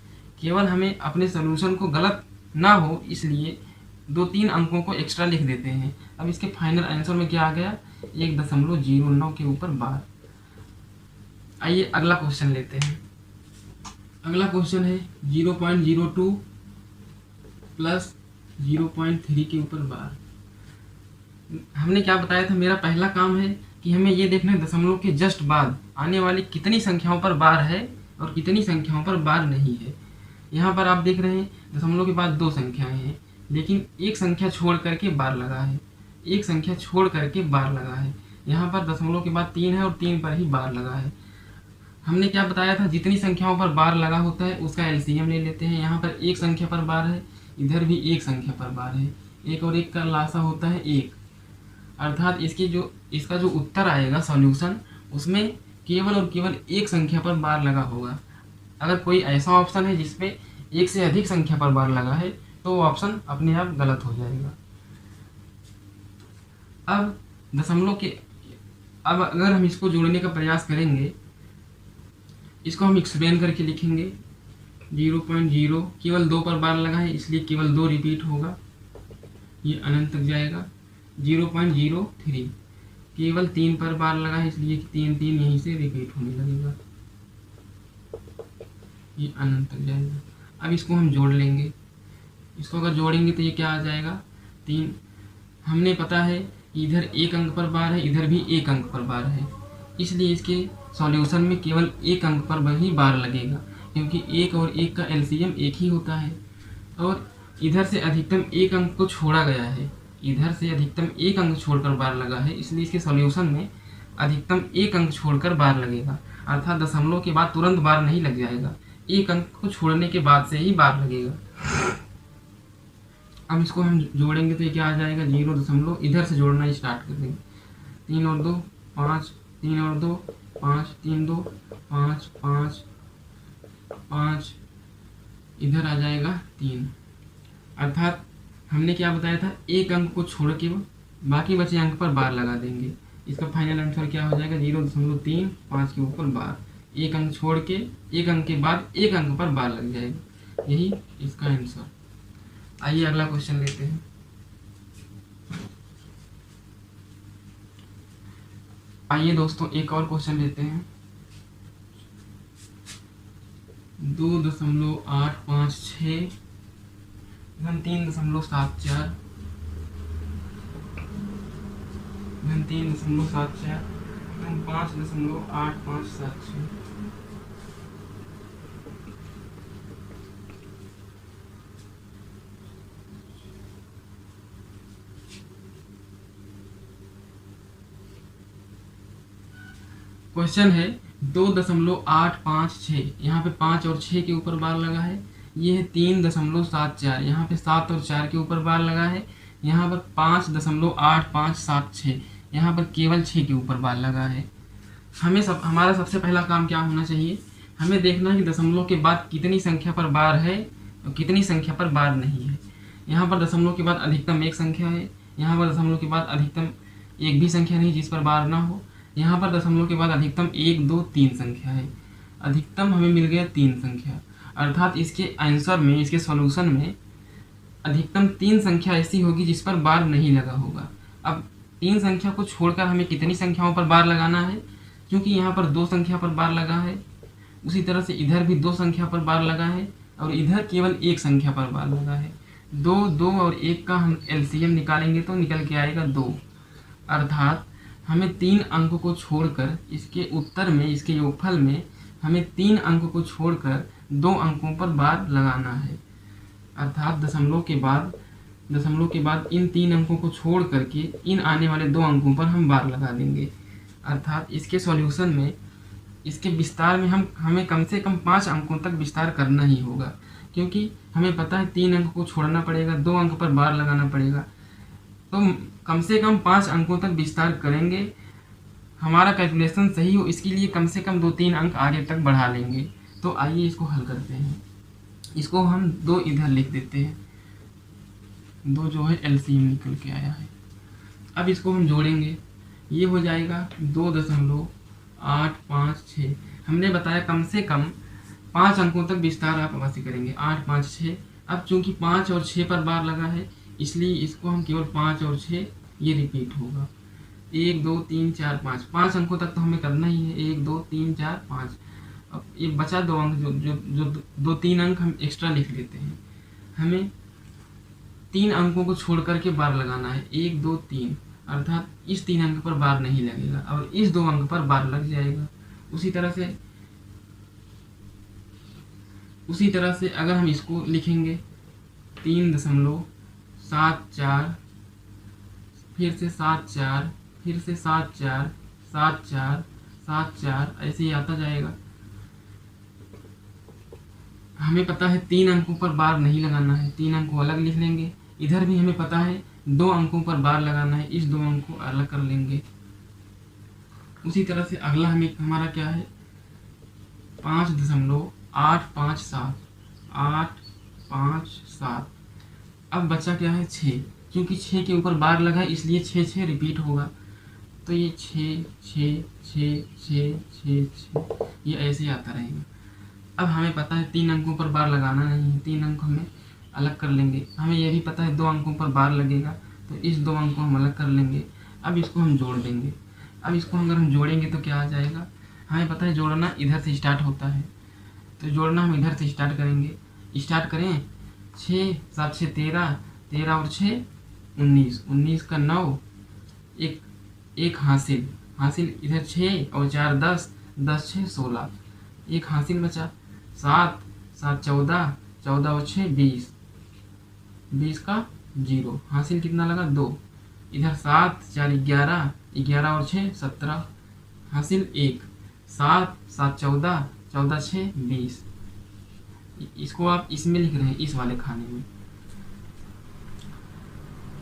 केवल हमें अपने सॉल्यूशन को गलत ना हो इसलिए 2-3 अंकों को एक्स्ट्रा लिख देते हैं। अब इसके फाइनल आंसर में क्या आ गया, 1.09 के ऊपर बार। आइए अगला क्वेश्चन लेते हैं। अगला क्वेश्चन है 0.02 प्लस 0.3 के ऊपर बार। हमने क्या बताया था, मेरा पहला काम है कि हमें ये देखना है दशमलव के जस्ट बाद आने वाली कितनी संख्याओं पर बार है और कितनी संख्याओं पर बार नहीं है। यहाँ पर आप देख रहे हैं दशमलव के बाद 2 संख्याएं हैं, लेकिन एक संख्या छोड़ करके बार लगा है, एक संख्या छोड़ करके बार लगा है। यहाँ पर दशमलव के बाद 3 है और 3 पर ही बार लगा है। हमने क्या बताया था, जितनी संख्याओं पर बार लगा होता है उसका एलसीएम ले लेते हैं। यहाँ पर एक संख्या पर बार है, इधर भी एक संख्या पर बार है, एक और एक का लासा होता है 1, अर्थात इसका जो उत्तर आएगा सॉल्यूशन, उसमें केवल और केवल एक संख्या पर बार लगा होगा। अगर कोई ऐसा ऑप्शन है जिसपे एक से अधिक संख्या पर बार लगा है तो वो ऑप्शन अपने आप गलत हो जाएगा। अब अगर हम इसको जोड़ने का प्रयास करेंगे, इसको हम एक्सप्लेन करके लिखेंगे। 0.0 केवल 2 पर बार लगा है इसलिए केवल 2 रिपीट होगा, ये अनंत तक जाएगा। 0.03 केवल 3 पर बार लगा है इसलिए 3 यहीं से रिपीट होने लगेगा, ये अनंत तक जाएगा। अब इसको हम जोड़ लेंगे, इसको अगर जोड़ेंगे तो ये क्या आ जाएगा 3। हमने पता है इधर एक अंक पर बार है, इधर भी एक अंक पर बार है, इसलिए इसके सॉल्यूशन में केवल एक अंक पर ही बार लगेगा, क्योंकि एक और एक का एलसीएम एक ही होता है। और इधर से अधिकतम एक अंक को छोड़ा गया है, इधर से अधिकतम एक अंक छोड़कर बार लगा है, इसलिए इसके सॉल्यूशन में अधिकतम एक अंक छोड़कर बार लगेगा, अर्थात दशमलव के बाद तुरंत बार नहीं लग जाएगा, एक अंक को छोड़ने के बाद से ही बार लगेगा। अब इसको हम जोड़ेंगे तो ये क्या आ जाएगा 0. इधर से जोड़ना स्टार्ट कर देंगे। 3 और 2 5, 3 और 2 5, 3 2 5 5 5, इधर आ जाएगा 3, अर्थात हमने क्या बताया था, एक अंक को छोड़ के बाकी बचे अंक पर बार लगा देंगे। इसका फाइनल आंसर क्या हो जाएगा 0.35 के ऊपर बार, एक अंक छोड़ के एक अंक के बाद एक अंक पर बार लग जाएगा, यही इसका आंसर। आइए अगला क्वेश्चन लेते हैं। आइए दोस्तों एक और क्वेश्चन लेते हैं। 2.856 घन 3.74 घन 3.74 घन 5.8576। क्वेश्चन है 2.856, यहाँ पे 5 और 6 के ऊपर बार लगा है। ये है 3.74, यहाँ पे 7 और 4 के ऊपर बार लगा है। यहाँ पर 5.8576, यहाँ पर केवल 6 के ऊपर बार लगा है। हमारा सबसे पहला काम क्या होना चाहिए, हमें देखना है कि दशमलव के बाद कितनी संख्या पर बार है और कितनी संख्या पर बार नहीं है। यहाँ पर दशमलव के बाद अधिकतम एक संख्या है, यहाँ पर दशमलव के बाद अधिकतम एक भी संख्या नहीं जिस पर बार ना हो। यहाँ पर दशमलव के बाद अधिकतम 1 2 3 संख्या है, अधिकतम हमें मिल गया 3 संख्या, अर्थात इसके आंसर में, इसके सॉल्यूशन में अधिकतम 3 संख्या ऐसी होगी जिस पर बार नहीं लगा होगा। अब 3 संख्या को छोड़कर हमें कितनी संख्याओं पर बार लगाना है, क्योंकि यहाँ पर 2 संख्या पर बार लगा है, उसी तरह से इधर भी 2 संख्या पर बार लगा है और इधर केवल 1 संख्या पर बार लगा है। 2 2 और 1 का हम एलसीएम निकालेंगे तो निकल के आएगा 2, अर्थात हमें 3 अंक को छोड़कर इसके उत्तर में, इसके योगफल में हमें 3 अंक को छोड़कर 2 अंकों पर बार लगाना है, अर्थात दशमलव के बाद इन 3 अंकों को छोड़ करके इन आने वाले 2 अंकों पर हम बार लगा देंगे। अर्थात इसके सॉल्यूशन में, इसके विस्तार में हमें कम से कम 5 अंकों तक विस्तार करना ही होगा, क्योंकि हमें पता है 3 अंक को छोड़ना पड़ेगा, 2 अंक पर बार लगाना पड़ेगा, तो कम से कम 5 अंकों तक विस्तार करेंगे। हमारा कैलकुलेशन सही हो इसके लिए कम से कम 2-3 अंक आगे तक बढ़ा लेंगे। तो आइए इसको हल करते हैं। इसको हम 2 इधर लिख देते हैं, 2 जो है एलसीएम निकल के आया है। अब इसको हम जोड़ेंगे, ये हो जाएगा 2.856। हमने बताया कम से कम 5 अंकों तक विस्तार आप अवश्य करेंगे, 8 5 6। अब चूंकि 5 और 6 पर बार लगा है इसलिए इसको हम केवल 5 और 6 ये रिपीट होगा। 1 2 3 4 5, 5 अंकों तक तो हमें करना ही है, 1 2 3 4 5। अब ये बचा 2 अंक, जो 2-3 अंक हम एक्स्ट्रा लिख लेते हैं। हमें 3 अंकों को छोड़ करके बार लगाना है, 1 2 3, अर्थात इस 3 अंक पर बार नहीं लगेगा और इस 2 अंक पर बार लग जाएगा। उसी तरह उसी तरह से अगर हम इसको लिखेंगे 3.74, फिर से 74, फिर से 74, 74, 74, ऐसे ही आता जाएगा। हमें पता है 3 अंकों पर बार नहीं लगाना है, 3 अंक को अलग लिख लेंगे। इधर भी हमें पता है 2 अंकों पर बार लगाना है, इस 2 अंक को अलग कर लेंगे। उसी तरह से अगला हमारा क्या है 5.857, 857। अब बचा क्या है 6, क्योंकि 6 के ऊपर बार लगा है इसलिए 6 6 रिपीट होगा, तो ये 6 6 6 6 6 6 ये ऐसे आता रहेगा। अब हमें पता है 3 अंकों पर बार लगाना नहीं है, 3 अंक हमें अलग कर लेंगे। हमें यह भी पता है 2 अंकों पर बार लगेगा, तो इस 2 अंक को हम अलग कर लेंगे। अब इसको हम जोड़ देंगे। अब इसको अगर हम जोड़ेंगे तो क्या आ जाएगा, हमें पता है जोड़ना इधर से स्टार्ट होता है, तो जोड़ना हम इधर से स्टार्ट करेंगे। स्टार्ट करें 6 7 6 13, 13 और 6 19, 19 का 9, एक हासिल, इधर 6 और 4 10, 10 6 16, एक हासिल बचा। 7 7 14, 14 और 6 20, 20 का 0, हासिल कितना लगा 2। इधर 7 4 11, 11 और 6 17, हासिल 1। 7 7 14, 14 6 20। इसको आप इसमें लिख रहे हैं, इस वाले खाने में।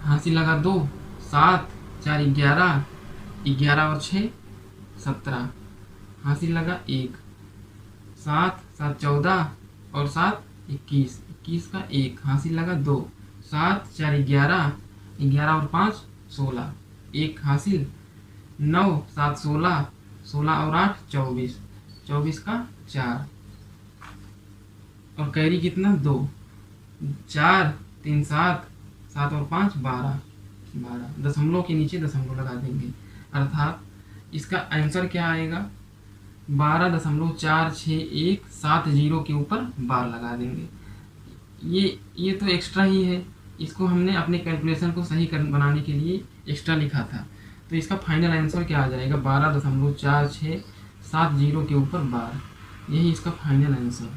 हासिल लगा 2, 7 4 11, 11 और 6 17, हासिल लगा 1। 7 7 14 और 7 21, 21 का 1, हासिल लगा 2। 7 4 11, 11 और 5 16, 1 हासिल। 9 7 16, 16 और 8 24, 24 का 4, और कैरी कितना 2। 4 3 7, 7 और 5 12, 12 दशमलव के नीचे दशमलव लगा देंगे, अर्थात इसका आंसर क्या आएगा 12.46170 के ऊपर बार लगा देंगे। ये तो एक्स्ट्रा ही है, इसको हमने अपने कैलकुलेशन को सही बनाने के लिए एक्स्ट्रा लिखा था। तो इसका फाइनल आंसर क्या आ जाएगा 12.4670 के ऊपर बार, यही इसका फाइनल आंसर।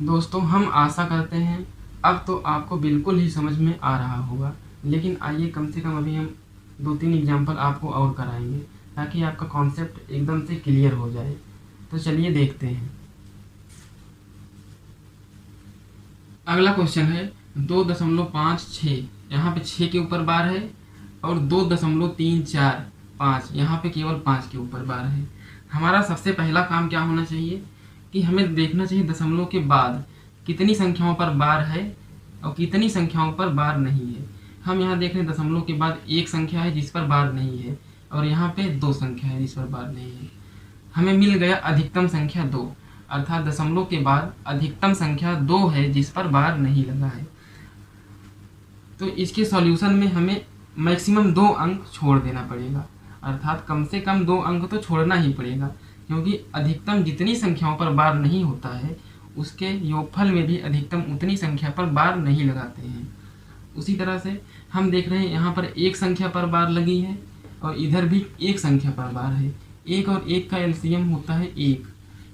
दोस्तों हम आशा करते हैं अब तो आपको बिल्कुल ही समझ में आ रहा होगा, लेकिन आइए कम से कम अभी हम 2-3 एग्जाम्पल आपको और कराएंगे ताकि आपका कॉन्सेप्ट एकदम से क्लियर हो जाए। तो चलिए देखते हैं। अगला क्वेश्चन है 2.56, यहाँ पे 6 के ऊपर बार है, और 2.345, यहाँ पे केवल 5 के ऊपर बार है। हमारा सबसे पहला काम क्या होना चाहिए कि हमें देखना चाहिए दशमलव के बाद कितनी संख्याओं पर बार है और कितनी संख्याओं पर बार नहीं है। हम यहाँ देख रहे हैं दशमलव के बाद एक संख्या है जिस पर बार नहीं है, और यहाँ पे 2 संख्या है जिस पर बार नहीं है। हमें मिल गया अधिकतम संख्या 2, अर्थात दशमलव के बाद अधिकतम संख्या 2 है जिस पर बार नहीं लगा है। तो इसके सॉल्यूशन में हमें मैक्सिमम 2 अंक छोड़ देना पड़ेगा, अर्थात कम से कम 2 अंक तो छोड़ना ही पड़ेगा, क्योंकि अधिकतम जितनी संख्याओं पर बार नहीं होता है उसके योगफल में भी अधिकतम उतनी संख्या पर बार नहीं लगाते हैं। उसी तरह से हम देख रहे हैं यहाँ पर एक संख्या पर बार लगी है और इधर भी एक संख्या पर बार है। 1 और 1 का एलसीएम होता है 1,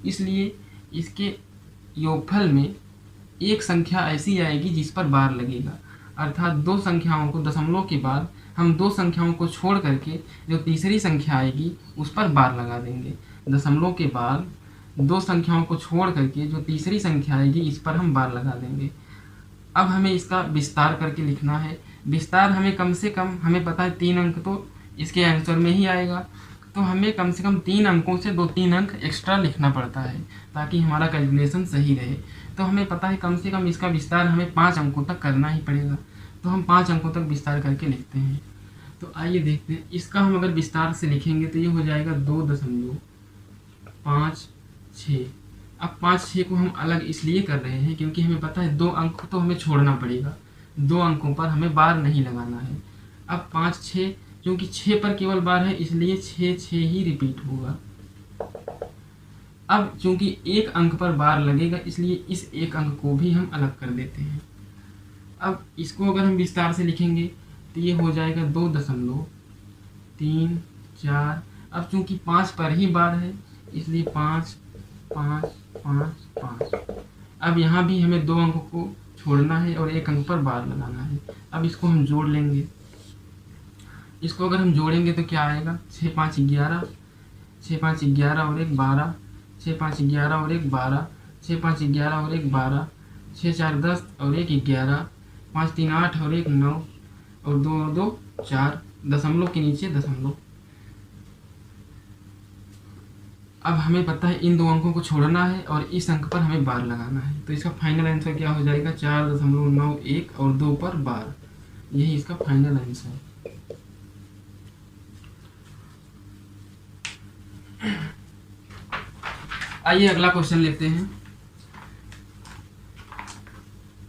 इसलिए इसके योगफल में एक संख्या ऐसी आएगी जिस पर बार लगेगा, अर्थात 2 संख्याओं को दशमलव के बाद हम 2 संख्याओं को छोड़ करके जो तीसरी संख्या आएगी उस पर बार लगा देंगे। दशमलव के बाद 2 संख्याओं को छोड़ करके जो तीसरी संख्या आएगी इस पर हम बार लगा देंगे। अब हमें इसका विस्तार करके लिखना है। विस्तार हमें कम से कम, हमें पता है 3 अंक तो इसके आंसर में ही आएगा, तो हमें कम से कम 3 अंकों से 2-3 अंक एक्स्ट्रा लिखना पड़ता है ताकि हमारा कैलकुलेशन सही रहे। तो हमें पता है कम से कम इसका विस्तार हमें 5 अंकों तक करना ही पड़ेगा, तो हम 5 अंकों तक विस्तार करके लिखते हैं। तो आइए देखते हैं, इसका हम अगर विस्तार से लिखेंगे तो ये हो जाएगा 2.56। अब 5-6 को हम अलग इसलिए कर रहे हैं क्योंकि हमें पता है 2 अंक तो हमें छोड़ना पड़ेगा, 2 अंकों पर हमें बार नहीं लगाना है। अब 5-6, क्योंकि 6 पर केवल बार है इसलिए 6-6 ही रिपीट होगा। अब चूंकि 1 अंक पर बार लगेगा इसलिए इस 1 अंक को भी हम अलग कर देते हैं। अब इसको अगर हम विस्तार से लिखेंगे तो ये हो जाएगा 2.345। 4। अब चूंकि 5 पर ही बार है इसलिए 5 5 5 5। अब यहाँ भी हमें 2 अंकों को छोड़ना है और 1 अंक पर बार लगाना है। अब इसको हम जोड़ लेंगे। इसको अगर हम जोड़ेंगे तो क्या आएगा, 6 5 11, 6 5 11 और 1 12, 6 5 11 और 1 12, 6 5 11 और 1 12, 6 4 10 और 1 11, 5 3 8 और 1 9 और 2 और 2 4, दशमलव के नीचे दशमलव। अब हमें पता है इन 2 अंकों को छोड़ना है और इस अंक पर हमें बार लगाना है। तो इसका फाइनल आंसर क्या हो जाएगा, 4.91 और 2 पर बार। यही इसका फाइनल आंसर है। आइए अगला क्वेश्चन लेते हैं।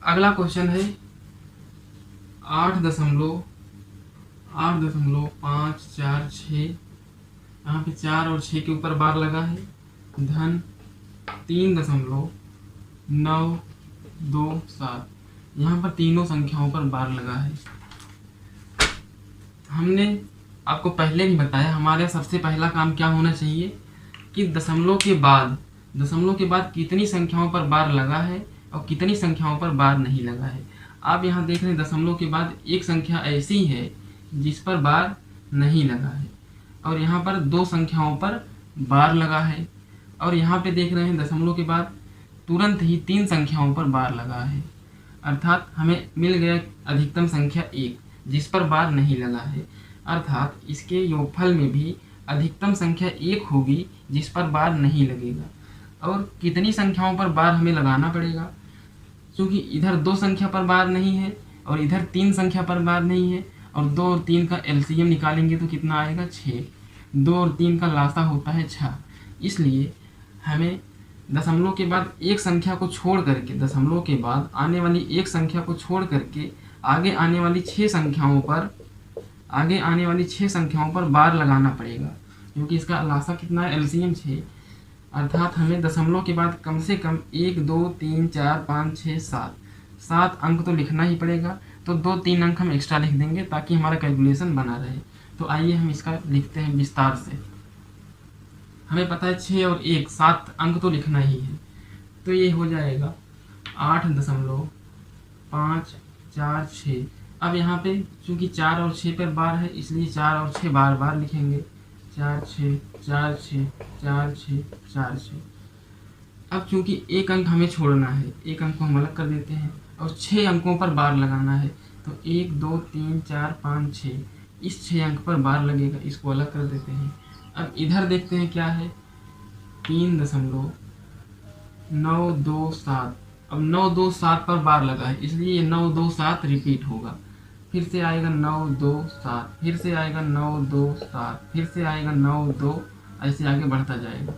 अगला क्वेश्चन है 8.546। यहाँ पे 4 और 6 के ऊपर बार लगा है, धन 3.927। यहाँ पर तीनों संख्याओं पर बार लगा है। हमने आपको पहले भी बताया हमारे सबसे पहला काम क्या होना चाहिए कि दशमलव के बाद कितनी संख्याओं पर बार लगा है और कितनी संख्याओं पर बार नहीं लगा है। आप यहाँ देख रहे हैं दशमलव के बाद एक संख्या ऐसी है जिस पर बार नहीं लगा है और यहाँ पर 2 संख्याओं पर बार लगा है और यहाँ पे देख रहे हैं दशमलव के बाद तुरंत ही 3 संख्याओं पर बार लगा है। अर्थात हमें मिल गया अधिकतम संख्या 1 जिस पर बार नहीं लगा है। अर्थात इसके योगफल में भी अधिकतम संख्या 1 होगी जिस पर बार नहीं लगेगा। और कितनी संख्याओं पर बार हमें लगाना पड़ेगा, क्योंकि इधर 2 संख्या पर बार नहीं है और इधर 3 संख्या पर बार नहीं है और 2 और 3 का एलसीएम निकालेंगे तो कितना आएगा, 6। 2 और 3 का लासा होता है 6। इसलिए हमें दशमलव के बाद एक संख्या को छोड़ करके, दशमलव के बाद आने वाली एक संख्या को छोड़ करके आगे आने वाली 6 संख्याओं पर बार लगाना पड़ेगा, क्योंकि इसका लासा कितना है, एलसीएम 6। अर्थात हमें दशमलव के बाद कम से कम 1 2 3 4 5 6 7 अंक तो लिखना ही पड़ेगा। तो 2-3 अंक हम एक्स्ट्रा लिख देंगे ताकि हमारा कैलकुलेशन बना रहे। तो आइए हम इसका लिखते हैं विस्तार से। हमें पता है 6 और 1 7 अंक तो लिखना ही है। तो ये हो जाएगा 8.546। अब यहाँ पे चूंकि 4 और 6 पर बार है इसलिए 4 और 6 बार बार लिखेंगे, 4 6 4 6 4 6 4 6। अब चूंकि एक अंक हमें छोड़ना है, एक अंक को हम अलग कर देते हैं और 6 अंकों पर बार लगाना है। तो 1 2 3 4 5 6, इस 6 अंक पर बार लगेगा, इसको अलग कर देते हैं। अब इधर देखते हैं क्या है, 3.927। अब 927 पर बार लगा है इसलिए 927 रिपीट होगा। फिर से आएगा 927, फिर से आएगा 927, फिर से आएगा 92, ऐसे आगे बढ़ता जाएगा।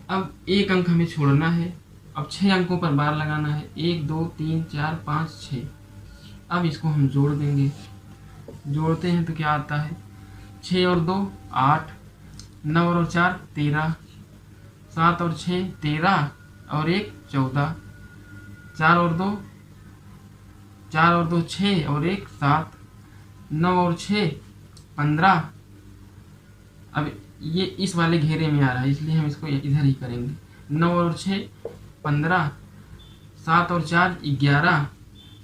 अब एक अंक हमें छोड़ना है, अब 6 अंकों पर बार लगाना है, 1 2 3 4 5 6। अब इसको हम जोड़ देंगे, जोड़ते हैं तो क्या आता है, 6 और 2 8, 9 और 4 13, 7 और 6 13 और 1 14, 4 और 2 6 और 1 7, 9 और 6 15। अब ये इस वाले घेरे में आ रहा है इसलिए हम इसको इधर ही करेंगे। 9 और 6 15, 7 और 4 11,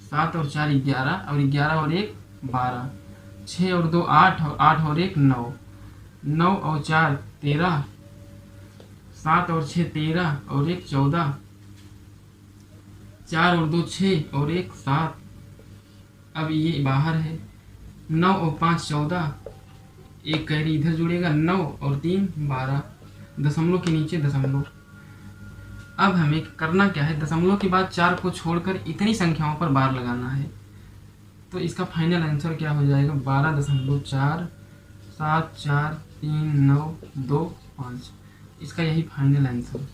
7 और 4 11 और 11 और 1 12, 6 और 2 8 और 8 और 1 9, 9 और 4 13, 7 और 6 13 और 1 14, 4 और 2 6 और 1 7। अब ये बाहर है, 9 और 5 14, एक कैरी इधर जुड़ेगा, 9 और 3 12, दशमलव के नीचे दशमलव। अब हमें करना क्या है, दशमलव के बाद 4 को छोड़कर इतनी संख्याओं पर बार लगाना है। तो इसका फाइनल आंसर क्या हो जाएगा, 12.4743925। इसका यही फाइनल आंसर।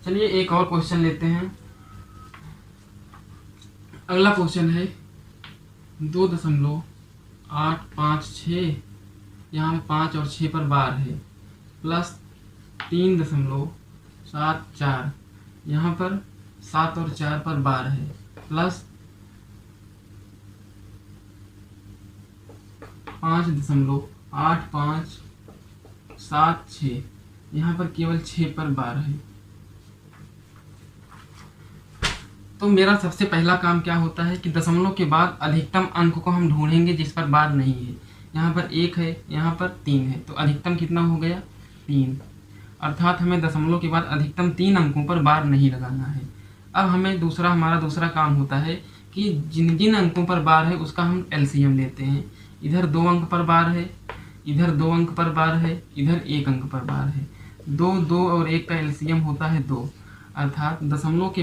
चलिए एक और क्वेश्चन लेते हैं। अगला क्वेश्चन है 2.856, यहाँ पे 5 और 6 पर बार है, प्लस 3.74, यहाँ पर 7 और 4 पर बार है, प्लस 5.8576, यहाँ पर केवल 6 पर बार है। तो मेरा सबसे पहला काम क्या होता है कि दशमलव के बाद अधिकतम अंक को हम ढूंढेंगे जिस पर बार नहीं है। यहाँ पर 1 है, यहाँ पर 3 है, तो अधिकतम कितना हो गया 3, अर्थात हमें दशमलव के बाद अधिकतम 3 अंकों पर बार नहीं लगाना है। अब हमें हमारा दूसरा काम होता है कि जिन जिन अंकों पर बार है उसका हम एलसीएम लेते हैं। इधर 2 अंक पर बार है, इधर 2 अंक पर बार है, इधर 1 अंक पर बार है। 2 और 1 का एलसीएम होता है 2, अर्थात दशमलव के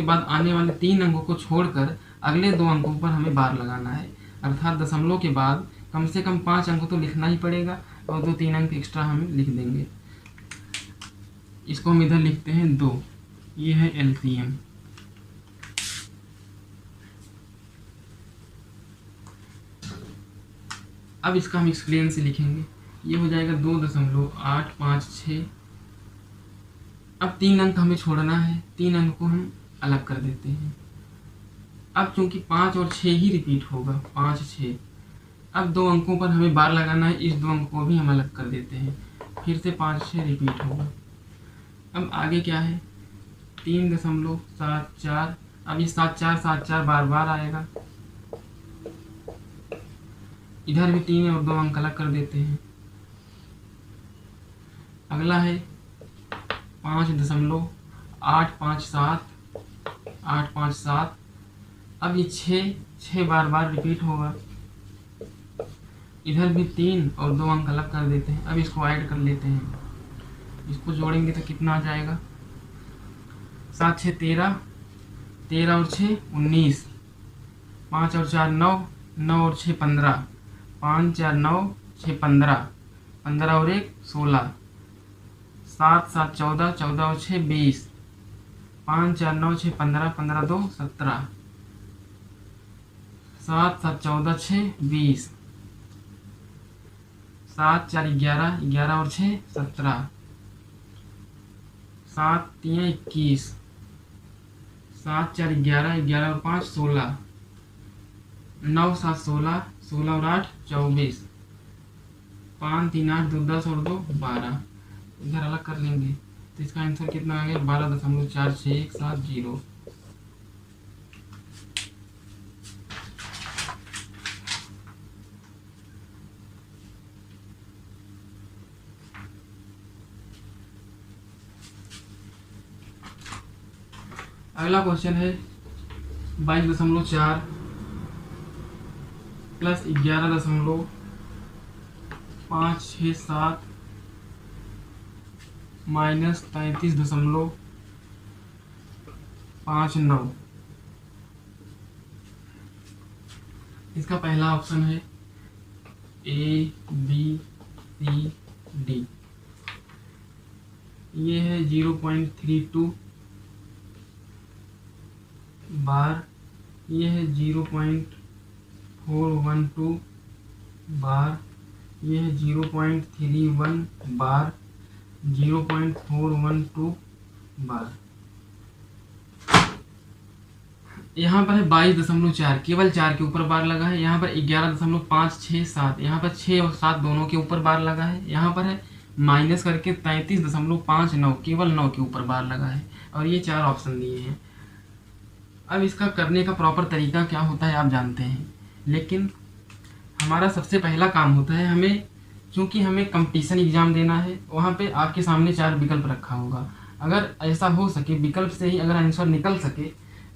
बाद आने वाले 3 अंकों को छोड़कर अगले 2 अंकों पर हमें बार लगाना है। अर्थात दशमलव के बाद कम से कम 5 अंक तो लिखना ही पड़ेगा और 2-3 अंक एक्स्ट्रा हम लिख देंगे। इसको हम इधर लिखते हैं 2, ये है एलसीएम। अब इसका हम एक्सप्लेन से लिखेंगे, ये हो जाएगा 2.856। अब 3 अंक हमें छोड़ना है, 3 अंक को हम अलग कर देते हैं। अब चूंकि 5 और 6 ही रिपीट होगा, 5 6, अब 2 अंकों पर हमें बार लगाना है, इस 2 अंक को भी हम अलग कर देते हैं, फिर से 5 6 रिपीट होगा। अब आगे क्या है 3.74, अब ये 7 4 बार बार आएगा, इधर भी 3 और 2 अंक अलग कर देते हैं। अगला है 5.857, अब ये 6 बार रिपीट होगा, इधर भी 3 और 2 अंक अलग कर देते हैं। अब इसको ऐड कर लेते हैं, इसको जोड़ेंगे तो कितना आ जाएगा 7 6 13, 13 और 6 19, 5 और 4 9, 9 और 6 15, 5 4 9 6 15, 15 और 1 16, 7 7 14, 14 और 6 20, 5 4 9 6 15, 15 2 17, 7 7 14 6 20, 7 4 11, 11 और 6 17, 7 3 21, 7 4 11, 11 और 5 16, 9 7 16, 16 और 8 24, 5 3 8 2 10 और 2 12। इधर अलग कर लेंगे तो इसका आंसर कितना आ गया 12.4617। अगला क्वेश्चन है 22.4 प्लस 11.567 माइनस 33.59। इसका पहला ऑप्शन है ए बी सी डी, ये है 0.32 बार, ये है 0.412 बार, ये है 0.31 बार, 0.412 बार। यहाँ पर है 22.4, केवल 4 के ऊपर बार लगा है। यहाँ पर 11.567, यहाँ पर 6 और 7 दोनों के ऊपर बार लगा है। यहाँ पर है माइनस करके 33.59, केवल 9 के ऊपर बार लगा है। और ये 4 ऑप्शन दिए हैं। अब इसका करने का प्रॉपर तरीका क्या होता है आप जानते हैं, लेकिन हमारा सबसे पहला काम होता है, हमें चूंकि हमें कंपटीशन एग्जाम देना है, वहाँ पे आपके सामने 4 विकल्प रखा होगा। अगर ऐसा हो सके विकल्प से ही अगर आंसर निकल सके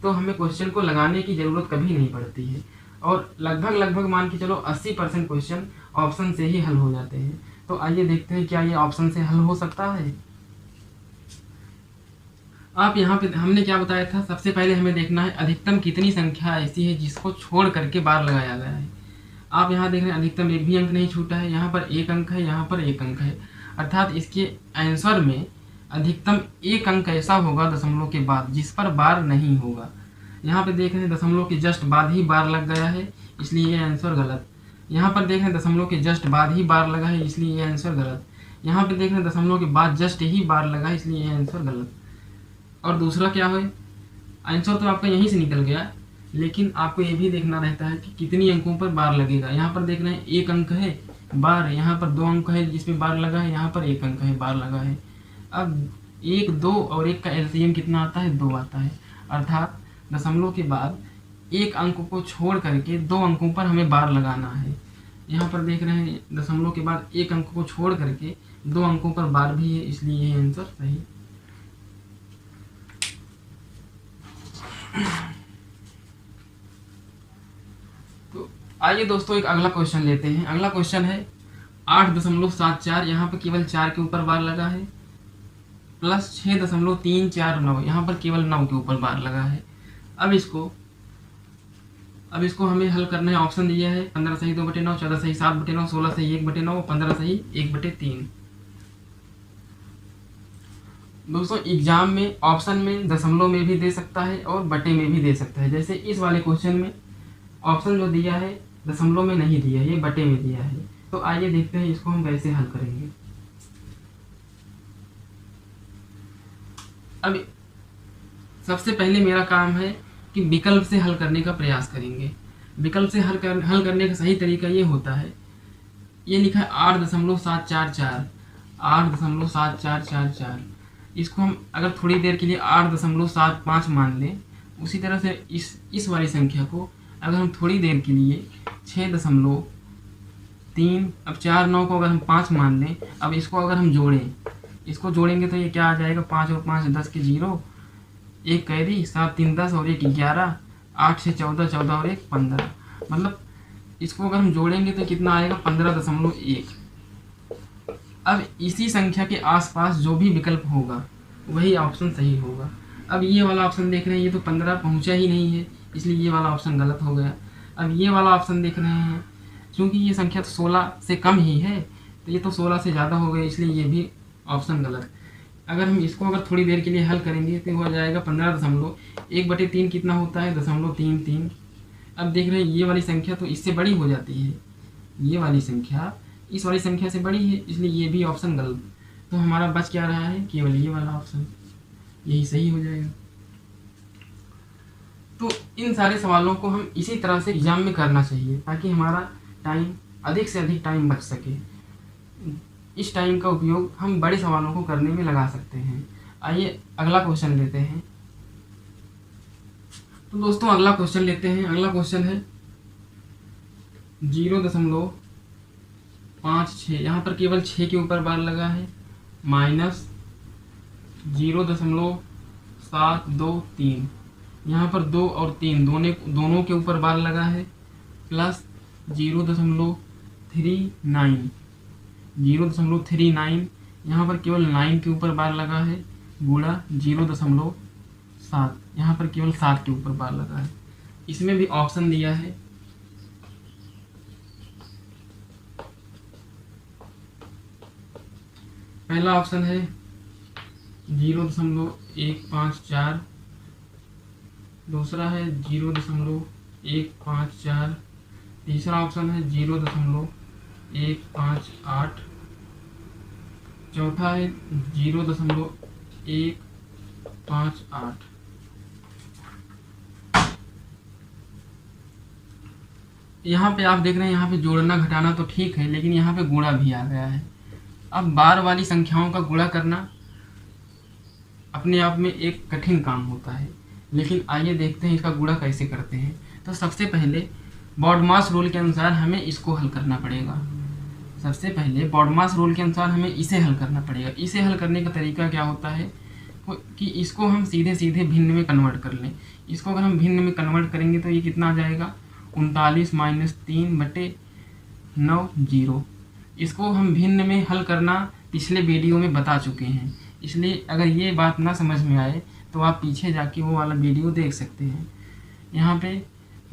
तो हमें क्वेश्चन को लगाने की ज़रूरत कभी नहीं पड़ती है। और लगभग मान के चलो 80% क्वेश्चन ऑप्शन से ही हल हो जाते हैं। तो आइए देखते हैं क्या ये ऑप्शन से हल हो सकता है। आप यहाँ पे हमने क्या बताया था, सबसे पहले हमें देखना है अधिकतम कितनी संख्या ऐसी है जिसको छोड़ करके बार लगाया गया है। आप यहाँ देख रहे हैं अधिकतम एक भी अंक नहीं छूटा है, यहाँ पर 1 अंक है, यहाँ पर 1 अंक है, अर्थात इसके आंसर में अधिकतम 1 अंक ऐसा होगा दशमलव के बाद जिस पर बार नहीं होगा। यहाँ पे देख रहे हैं दशमलव के जस्ट बाद ही बार लग गया है, इसलिए ये आंसर गलत। यहाँ पर देख रहे हैं दशमलव के जस्ट बाद ही बार लगा है, इसलिए ये आंसर गलत। यहाँ पे देख रहे हैं दशमलव के बाद जस्ट ही बार लगा है, इसलिए ये आंसर गलत। और दूसरा क्या है, आंसर तो आपका यहीं से निकल गया, लेकिन आपको ये भी देखना रहता है कि कितनी अंकों पर बार लगेगा। यहाँ पर देख रहे हैं 1 अंक है बार, यहाँ पर 2 अंक है जिसमें बार लगा है, यहाँ पर 1 अंक है बार लगा है। अब 1, 2 और 1 का एलसीएम कितना आता है, 2 आता है। अर्थात दशमलव के बाद 1 अंक को छोड़ करके 2 अंकों पर हमें बार लगाना है। यहाँ पर देख रहे हैं दशमलव के बाद 1 अंक को छोड़ करके 2 अंकों पर बार भी है, इसलिए ये आंसर सही। तो आइए दोस्तों एक अगला क्वेश्चन लेते हैं। अगला क्वेश्चन है 8.74, यहाँ पर केवल 4 के ऊपर बार लगा है, प्लस 6.349, यहाँ पर केवल 9 के ऊपर बार लगा है। अब इसको हमें हल करना है। ऑप्शन दिया है 15 सही 2/9, 14 सही 7/9, 16 सही 1/9, 15 सही 1/3। दोस्तों एग्जाम में ऑप्शन में दशमलव में भी दे सकता है और बटे में भी दे सकता है। जैसे इस वाले क्वेश्चन में ऑप्शन जो दिया है दशमलव में नहीं दिया है, ये बटे में दिया है। तो आइए देखते हैं इसको हम कैसे हल करेंगे। अब सबसे पहले मेरा काम है कि विकल्प से हल करने का प्रयास करेंगे। विकल्प से हल करने का सही तरीका ये होता है, ये लिखा है 8.744, 8.744। इसको हम अगर थोड़ी देर के लिए 8.75 मान लें, उसी तरह से इस वाली संख्या को अगर हम थोड़ी देर के लिए 6.3, अब 4, 9 को अगर हम 5 मान लें, अब इसको अगर हम इसको जोड़ेंगे तो ये क्या आ जाएगा, 5 और 5 10 के 0, 1 कैरी, 7 3 10 और 1 11, 8 6 14, 14 और 1 15। मतलब इसको अगर हम जोड़ेंगे तो कितना आएगा, 15.1। अब इसी संख्या के आसपास जो भी विकल्प होगा वही ऑप्शन सही होगा। अब ये वाला ऑप्शन देख रहे हैं, ये तो 15 पहुंचा ही नहीं है, इसलिए ये वाला ऑप्शन गलत हो गया। अब ये वाला ऑप्शन देख रहे हैं, क्योंकि ये संख्या तो 16 से कम ही है, तो ये तो 16 से ज़्यादा हो गया, इसलिए ये भी ऑप्शन गलत। अगर हम इसको अगर थोड़ी देर के लिए हल करेंगे तो हो जाएगा 15.1/3 कितना होता है, 0.33। अब देख रहे हैं ये वाली संख्या तो इससे बड़ी हो जाती है, ये वाली संख्या इस वाली संख्या से बड़ी है, इसलिए ये भी ऑप्शन गलत। तो हमारा बच क्या रहा है, केवल ये वाला ऑप्शन, यही सही हो जाएगा। तो इन सारे सवालों को हम इसी तरह से एग्जाम में करना चाहिए ताकि हमारा टाइम अधिक से अधिक टाइम बच सके। इस टाइम का उपयोग हम बड़े सवालों को करने में लगा सकते हैं। आइए अगला क्वेश्चन लेते हैं। तो दोस्तों अगला क्वेश्चन लेते हैं। अगला क्वेश्चन है 0.56, यहाँ पर केवल 6 के ऊपर बार लगा है, माइनस 0.723, यहाँ पर 2 और 3 दोनों के ऊपर बार लगा है, प्लस 0.39, यहाँ पर केवल 9 के ऊपर बार लगा है, गुणा 0.7, यहाँ पर केवल 7 के ऊपर बार लगा है। इसमें भी ऑप्शन दिया है, पहला ऑप्शन है 0.154, दूसरा है 0.154, तीसरा ऑप्शन है 0.158, चौथा है 0.158। यहाँ पे आप देख रहे हैं, यहाँ पे जोड़ना घटाना तो ठीक है, लेकिन यहाँ पे गुणा भी आ गया है। अब बार वाली संख्याओं का गुणा करना अपने आप में एक कठिन काम होता है, लेकिन आइए देखते हैं इसका गुणा कैसे करते हैं। तो सबसे पहले बॉडमास रूल के अनुसार हमें इसको हल करना पड़ेगा। सबसे पहले बॉडमास रूल के अनुसार हमें इसे हल करना पड़ेगा। इसे हल करने का तरीका क्या होता है कि इसको हम सीधे सीधे भिन्न में कन्वर्ट कर लें। इसको अगर हम भिन्न में कन्वर्ट करेंगे तो ये कितना आ जाएगा, 39 - 3/9। इसको हम भिन्न में हल करना पिछले वीडियो में बता चुके हैं, इसलिए अगर ये बात ना समझ में आए तो आप पीछे जाके वो वाला वीडियो देख सकते हैं। यहाँ पे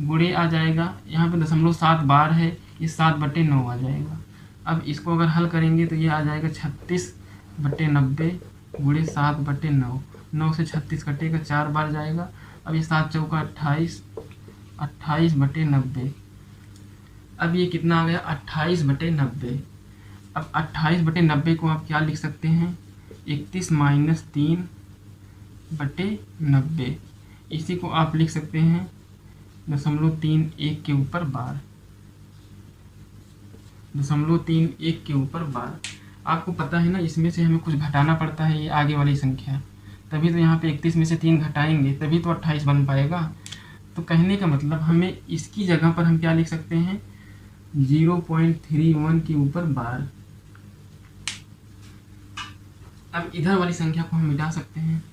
गुणे आ जाएगा, यहाँ पे 0.7 बार है, ये 7/9 आ जाएगा। अब इसको अगर हल करेंगे तो ये आ जाएगा 36/90 गुणे 7/9। 9 से 36 कटेगा, 4 बार जाएगा अब ये 7 चौका 28, 28/90। अब ये कितना आ गया 28/90। अब 28/90 को आप क्या लिख सकते हैं, 31 - 3/90। इसी को आप लिख सकते हैं 0.31 के ऊपर बार, 0.31 के ऊपर बार। आपको पता है ना, इसमें से हमें कुछ घटाना पड़ता है, ये आगे वाली संख्या, तभी तो यहाँ पे 31 में से 3 घटाएंगे तभी तो 28 बन पाएगा। तो कहने का मतलब हमें इसकी जगह पर हम क्या लिख सकते हैं, 0.31 के ऊपर बार। अब इधर वाली संख्या को हम मिटा सकते हैं।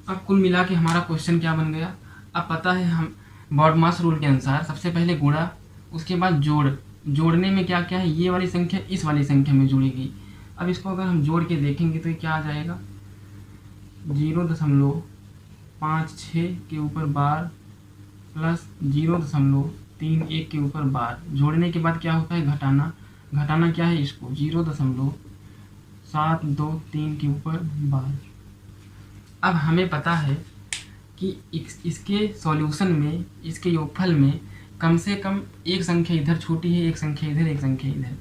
अब कुल मिला के हमारा क्वेश्चन क्या बन गया, अब पता है हम बॉडमास रूल के अनुसार सबसे पहले गुणा, उसके बाद जोड़ने में क्या क्या है, ये वाली संख्या इस वाली संख्या में जुड़ेगी। अब इसको अगर हम जोड़ के देखेंगे तो ये क्या आ जाएगा, 0.56 के ऊपर बार प्लस 0.31 के ऊपर बार। जोड़ने के बाद क्या होता है, घटाना क्या है इसको, 0.723 के ऊपर बार। अब हमें पता है कि इसके सॉल्यूशन में, इसके योगफल में कम से कम एक संख्या इधर छोटी है, एक संख्या इधर, एक संख्या इधर,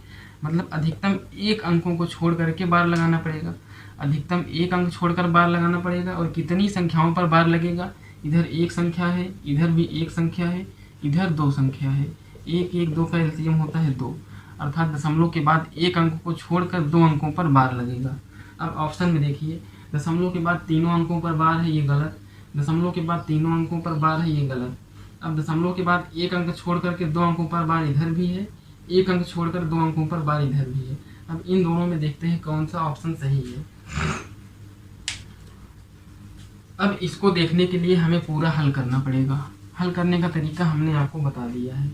मतलब अधिकतम एक अंकों को छोड़ करके बार लगाना पड़ेगा, अधिकतम एक अंक छोड़कर बार लगाना पड़ेगा। और कितनी संख्याओं पर बार लगेगा, इधर एक संख्या है, इधर भी एक संख्या है, इधर 2 संख्या है, 1 1 2 का एलसीएम होता है 2, अर्थात दशमलव के बाद एक अंक को छोड़कर 2 अंकों पर बार लगेगा। अब ऑप्शन में देखिए, दशमलव के बाद तीनों अंकों पर बार है, ये गलत। दशमलव के बाद तीनों अंकों पर बार है, ये गलत। अब दशमलव के बाद एक अंक छोड़ करके 2 अंकों पर बार इधर भी है, एक अंक छोड़कर 2 अंकों पर बार इधर भी है। अब इन दोनों में देखते हैं कौन सा ऑप्शन सही है। अब इसको देखने के लिए हमें पूरा हल करना पड़ेगा। हल करने का तरीका हमने आपको बता दिया है।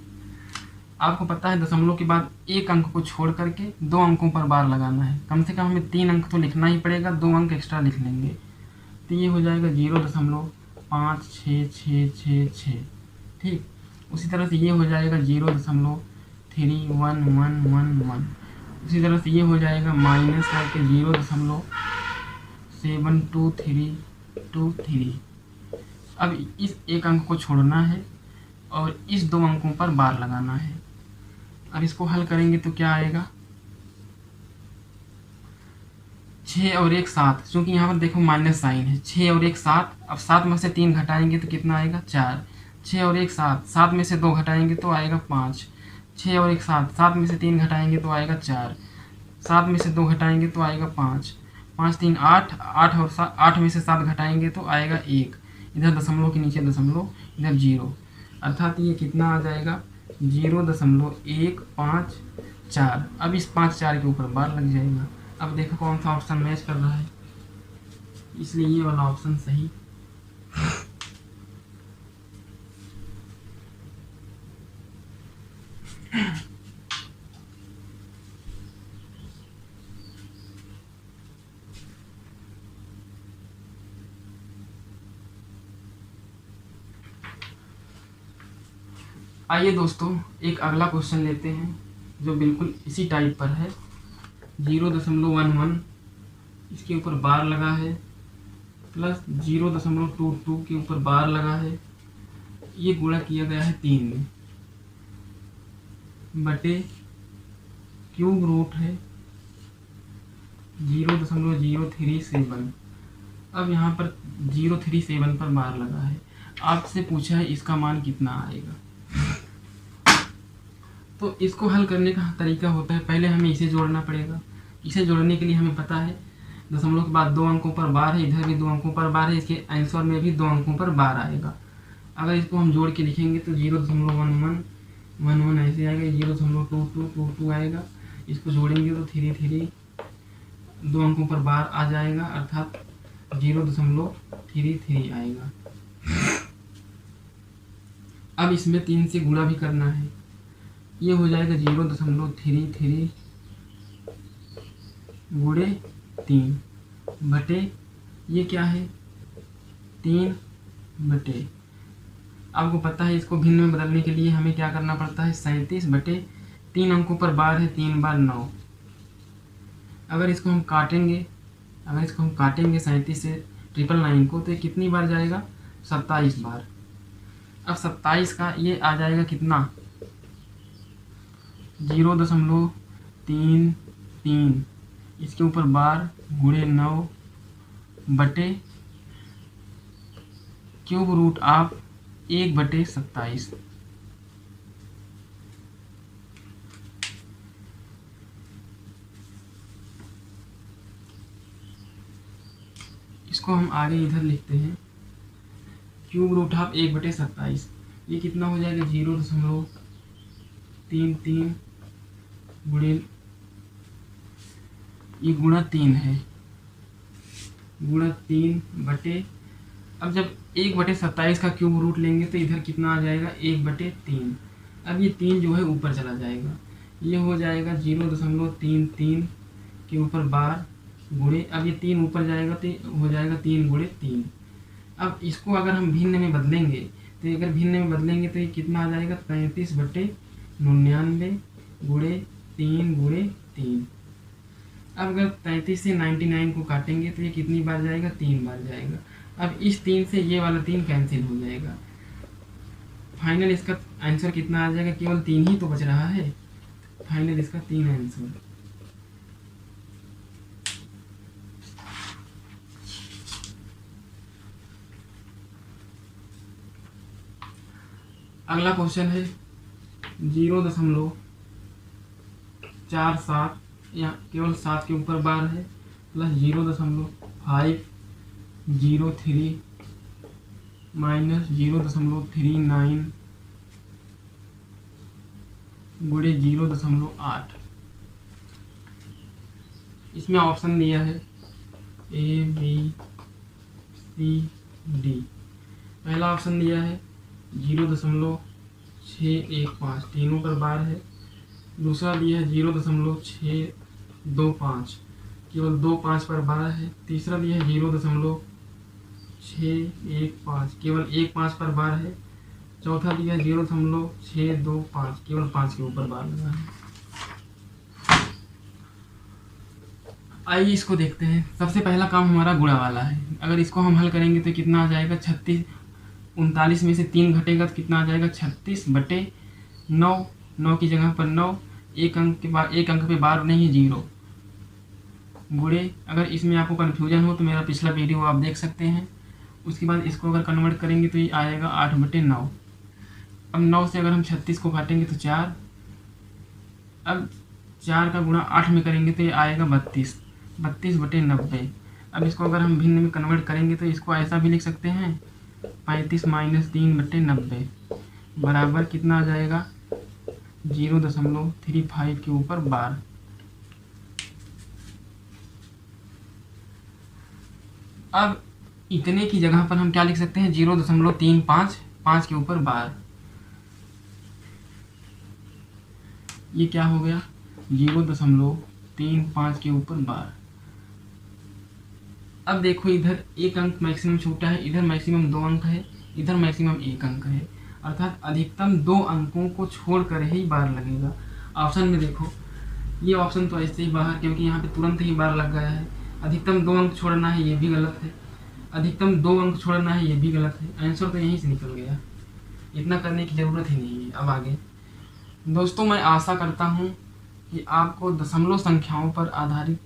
आपको पता है दशमलव के बाद एक अंक को छोड़ करके 2 अंकों पर बार लगाना है, कम से कम हमें 3 अंक तो लिखना ही पड़ेगा, 2 अंक एक्स्ट्रा लिख लेंगे तो ये हो जाएगा 0.5666। ठीक, उसी तरह से ये हो जाएगा 0.3111। उसी तरह से ये हो जाएगा माइनस करके 0.72323। अब इस एक अंक को छोड़ना है और इस 2 अंकों पर बार लगाना है। अब इसको हल करेंगे तो क्या आएगा, 6 और 1 7, क्योंकि यहाँ पर देखो माइनस साइन है, 6 और 1 7। अब 7 में से 3 घटाएंगे तो कितना आएगा 4, 6 और 1 7, 7 में से 2 घटाएंगे तो आएगा 5, 6 और 1 7, 7 में से 3 घटाएंगे तो आएगा 4, 7 में से 2 घटाएंगे तो आएगा 5, 5 3 8, 8 और 8 में से 7 घटाएंगे तो आएगा 1, इधर दशमलव के नीचे दशमलव, इधर 0, अर्थात ये कितना आ जाएगा 0.154। अब इस 5 4 के ऊपर बार लग जाएगा। अब देखो कौन सा ऑप्शन मैच कर रहा है, इसलिए ये वाला ऑप्शन सही। आइए दोस्तों एक अगला क्वेश्चन लेते हैं जो बिल्कुल इसी टाइप पर है। 0.11 इसके ऊपर बार लगा है प्लस 0.22 के ऊपर बार लगा है। ये गुणा किया गया है 3 में बटे क्यूब रूट है 0.037। अब यहाँ पर 037 पर बार लगा है। आपसे पूछा है इसका मान कितना आएगा। तो इसको हल करने का तरीका होता है, पहले हमें इसे जोड़ना पड़ेगा। इसे जोड़ने के लिए हमें पता है दशमलव के बाद 2 अंकों पर बार है, इधर भी 2 अंकों पर बार है, इसके आंसर में भी 2 अंकों पर बार आएगा। अगर इसको हम जोड़ के लिखेंगे तो 0.11 ऐसे आएगा, 0.2222 आएगा। इसको जोड़ेंगे तो 3 2 अंकों पर बार आ जाएगा, अर्थात 0.33 आएगा। अब इसमें 3 से गुणा भी करना है, ये हो जाएगा 0.33 गुणे 3 बटे ये क्या है 3 बटे। आपको पता है इसको भिन्न में बदलने के लिए हमें क्या करना पड़ता है 37 बटे 3 अंकों पर बार है, 3 बार 9। अगर इसको हम काटेंगे अगर इसको हम काटेंगे 37 से 999 को तो ये कितनी बार जाएगा, 27 बार। अब 27 का ये आ जाएगा कितना, 0.33, इसके ऊपर बार गुणे 9 बटे क्यूब रूट ऑफ 1/27। इसको हम आगे इधर लिखते हैं, क्यूब रूट ऑफ 1/27, ये कितना हो जाएगा, 0.33 गुणे, ये गुणा 3 है, गुणा 3 बटे, अब जब 1/27 का क्यूब रूट लेंगे तो इधर कितना आ जाएगा, 1/3। अब ये 3 जो है ऊपर चला जाएगा, ये हो जाएगा 0.33 के ऊपर बार गुणे, अब ये 3 ऊपर जाएगा तो हो जाएगा 3 गुणे 3। अब इसको अगर हम भिन्न में बदलेंगे तो अगर भिन्न में बदलेंगे तो ये कितना आ जाएगा, 33/99 गुणे 3 गुणे 3। अब अगर 33 से 99 को काटेंगे तो ये कितनी बार जाएगा, 3 बार जाएगा। अब इस 3 से ये वाला 3 कैंसिल हो जाएगा। फाइनल इसका आंसर कितना आ जाएगा, केवल 3 ही तो बच रहा है, फाइनल इसका 3 आंसर। अगला क्वेश्चन है 0.47, यहाँ केवल 7 के ऊपर बार है, प्लस 0.503 माइनस 0.39 गुणे 0.8। इसमें ऑप्शन दिया है A B C D। पहला ऑप्शन दिया है 0.615, तीनों पर बार है। दूसरा दिया है 0.625, केवल 2 5 पर बार है। तीसरा दिया है 0.615, केवल 1 5 पर बार है। चौथा दिया है 0.625, केवल 5 के ऊपर बार लगा है। आइए इसको देखते हैं। सबसे पहला काम हमारा गुणा वाला है। अगर इसको हम हल करेंगे तो कितना आ जाएगा, 39 में से 3 घटेगा तो कितना आ जाएगा, 36/9। 9 की जगह पर 9, एक अंक पे बार नहीं है, 0 गुणे। अगर इसमें आपको कन्फ्यूजन हो तो मेरा पिछला वीडियो आप देख सकते हैं। उसके बाद इसको अगर कन्वर्ट करेंगे तो ये आएगा 8/9। अब 9 से अगर हम 36 को काटेंगे तो 4। अब 4 का गुणा 8 में करेंगे तो ये आएगा 32/90। अब इसको अगर हम भिन्न में कन्वर्ट करेंगे तो इसको ऐसा भी लिख सकते हैं, 35 - 3/90 बराबर कितना आ जाएगा, 0.35 के ऊपर बार। अब इतने की जगह पर हम क्या लिख सकते हैं, 0.355 5 के ऊपर बार। ये क्या हो गया, 0.35 के ऊपर बार। अब देखो इधर एक अंक मैक्सिमम छूटा है, इधर मैक्सिमम 2 अंक है, इधर मैक्सिमम 1 अंक है, अर्थात अधिकतम 2 अंकों को छोड़कर ही बार लगेगा। ऑप्शन में देखो, ये ऑप्शन तो ऐसे ही बाहर, क्योंकि यहाँ पे तुरंत ही बार लग गया है। अधिकतम 2 अंक छोड़ना है, ये भी गलत है। अधिकतम 2 अंक छोड़ना है, ये भी गलत है। आंसर तो यहीं से निकल गया, इतना करने की ज़रूरत ही नहीं है। अब आगे दोस्तों, मैं आशा करता हूँ कि आपको दशमलव संख्याओं पर आधारित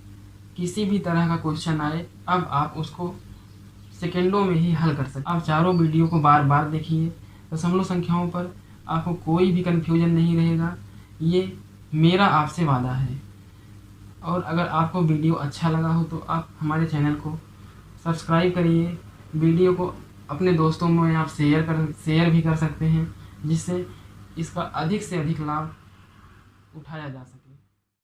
किसी भी तरह का क्वेश्चन आए, अब आप उसको सेकेंडों में ही हल कर सकते। आप चारों वीडियो को बार बार देखिए, दशमलव संख्याओं पर आपको कोई भी कन्फ्यूजन नहीं रहेगा, ये मेरा आपसे वादा है। और अगर आपको वीडियो अच्छा लगा हो तो आप हमारे चैनल को सब्सक्राइब करिए, वीडियो को अपने दोस्तों में आप शेयर भी कर सकते हैं, जिससे इसका अधिक से अधिक लाभ उठाया जा सके।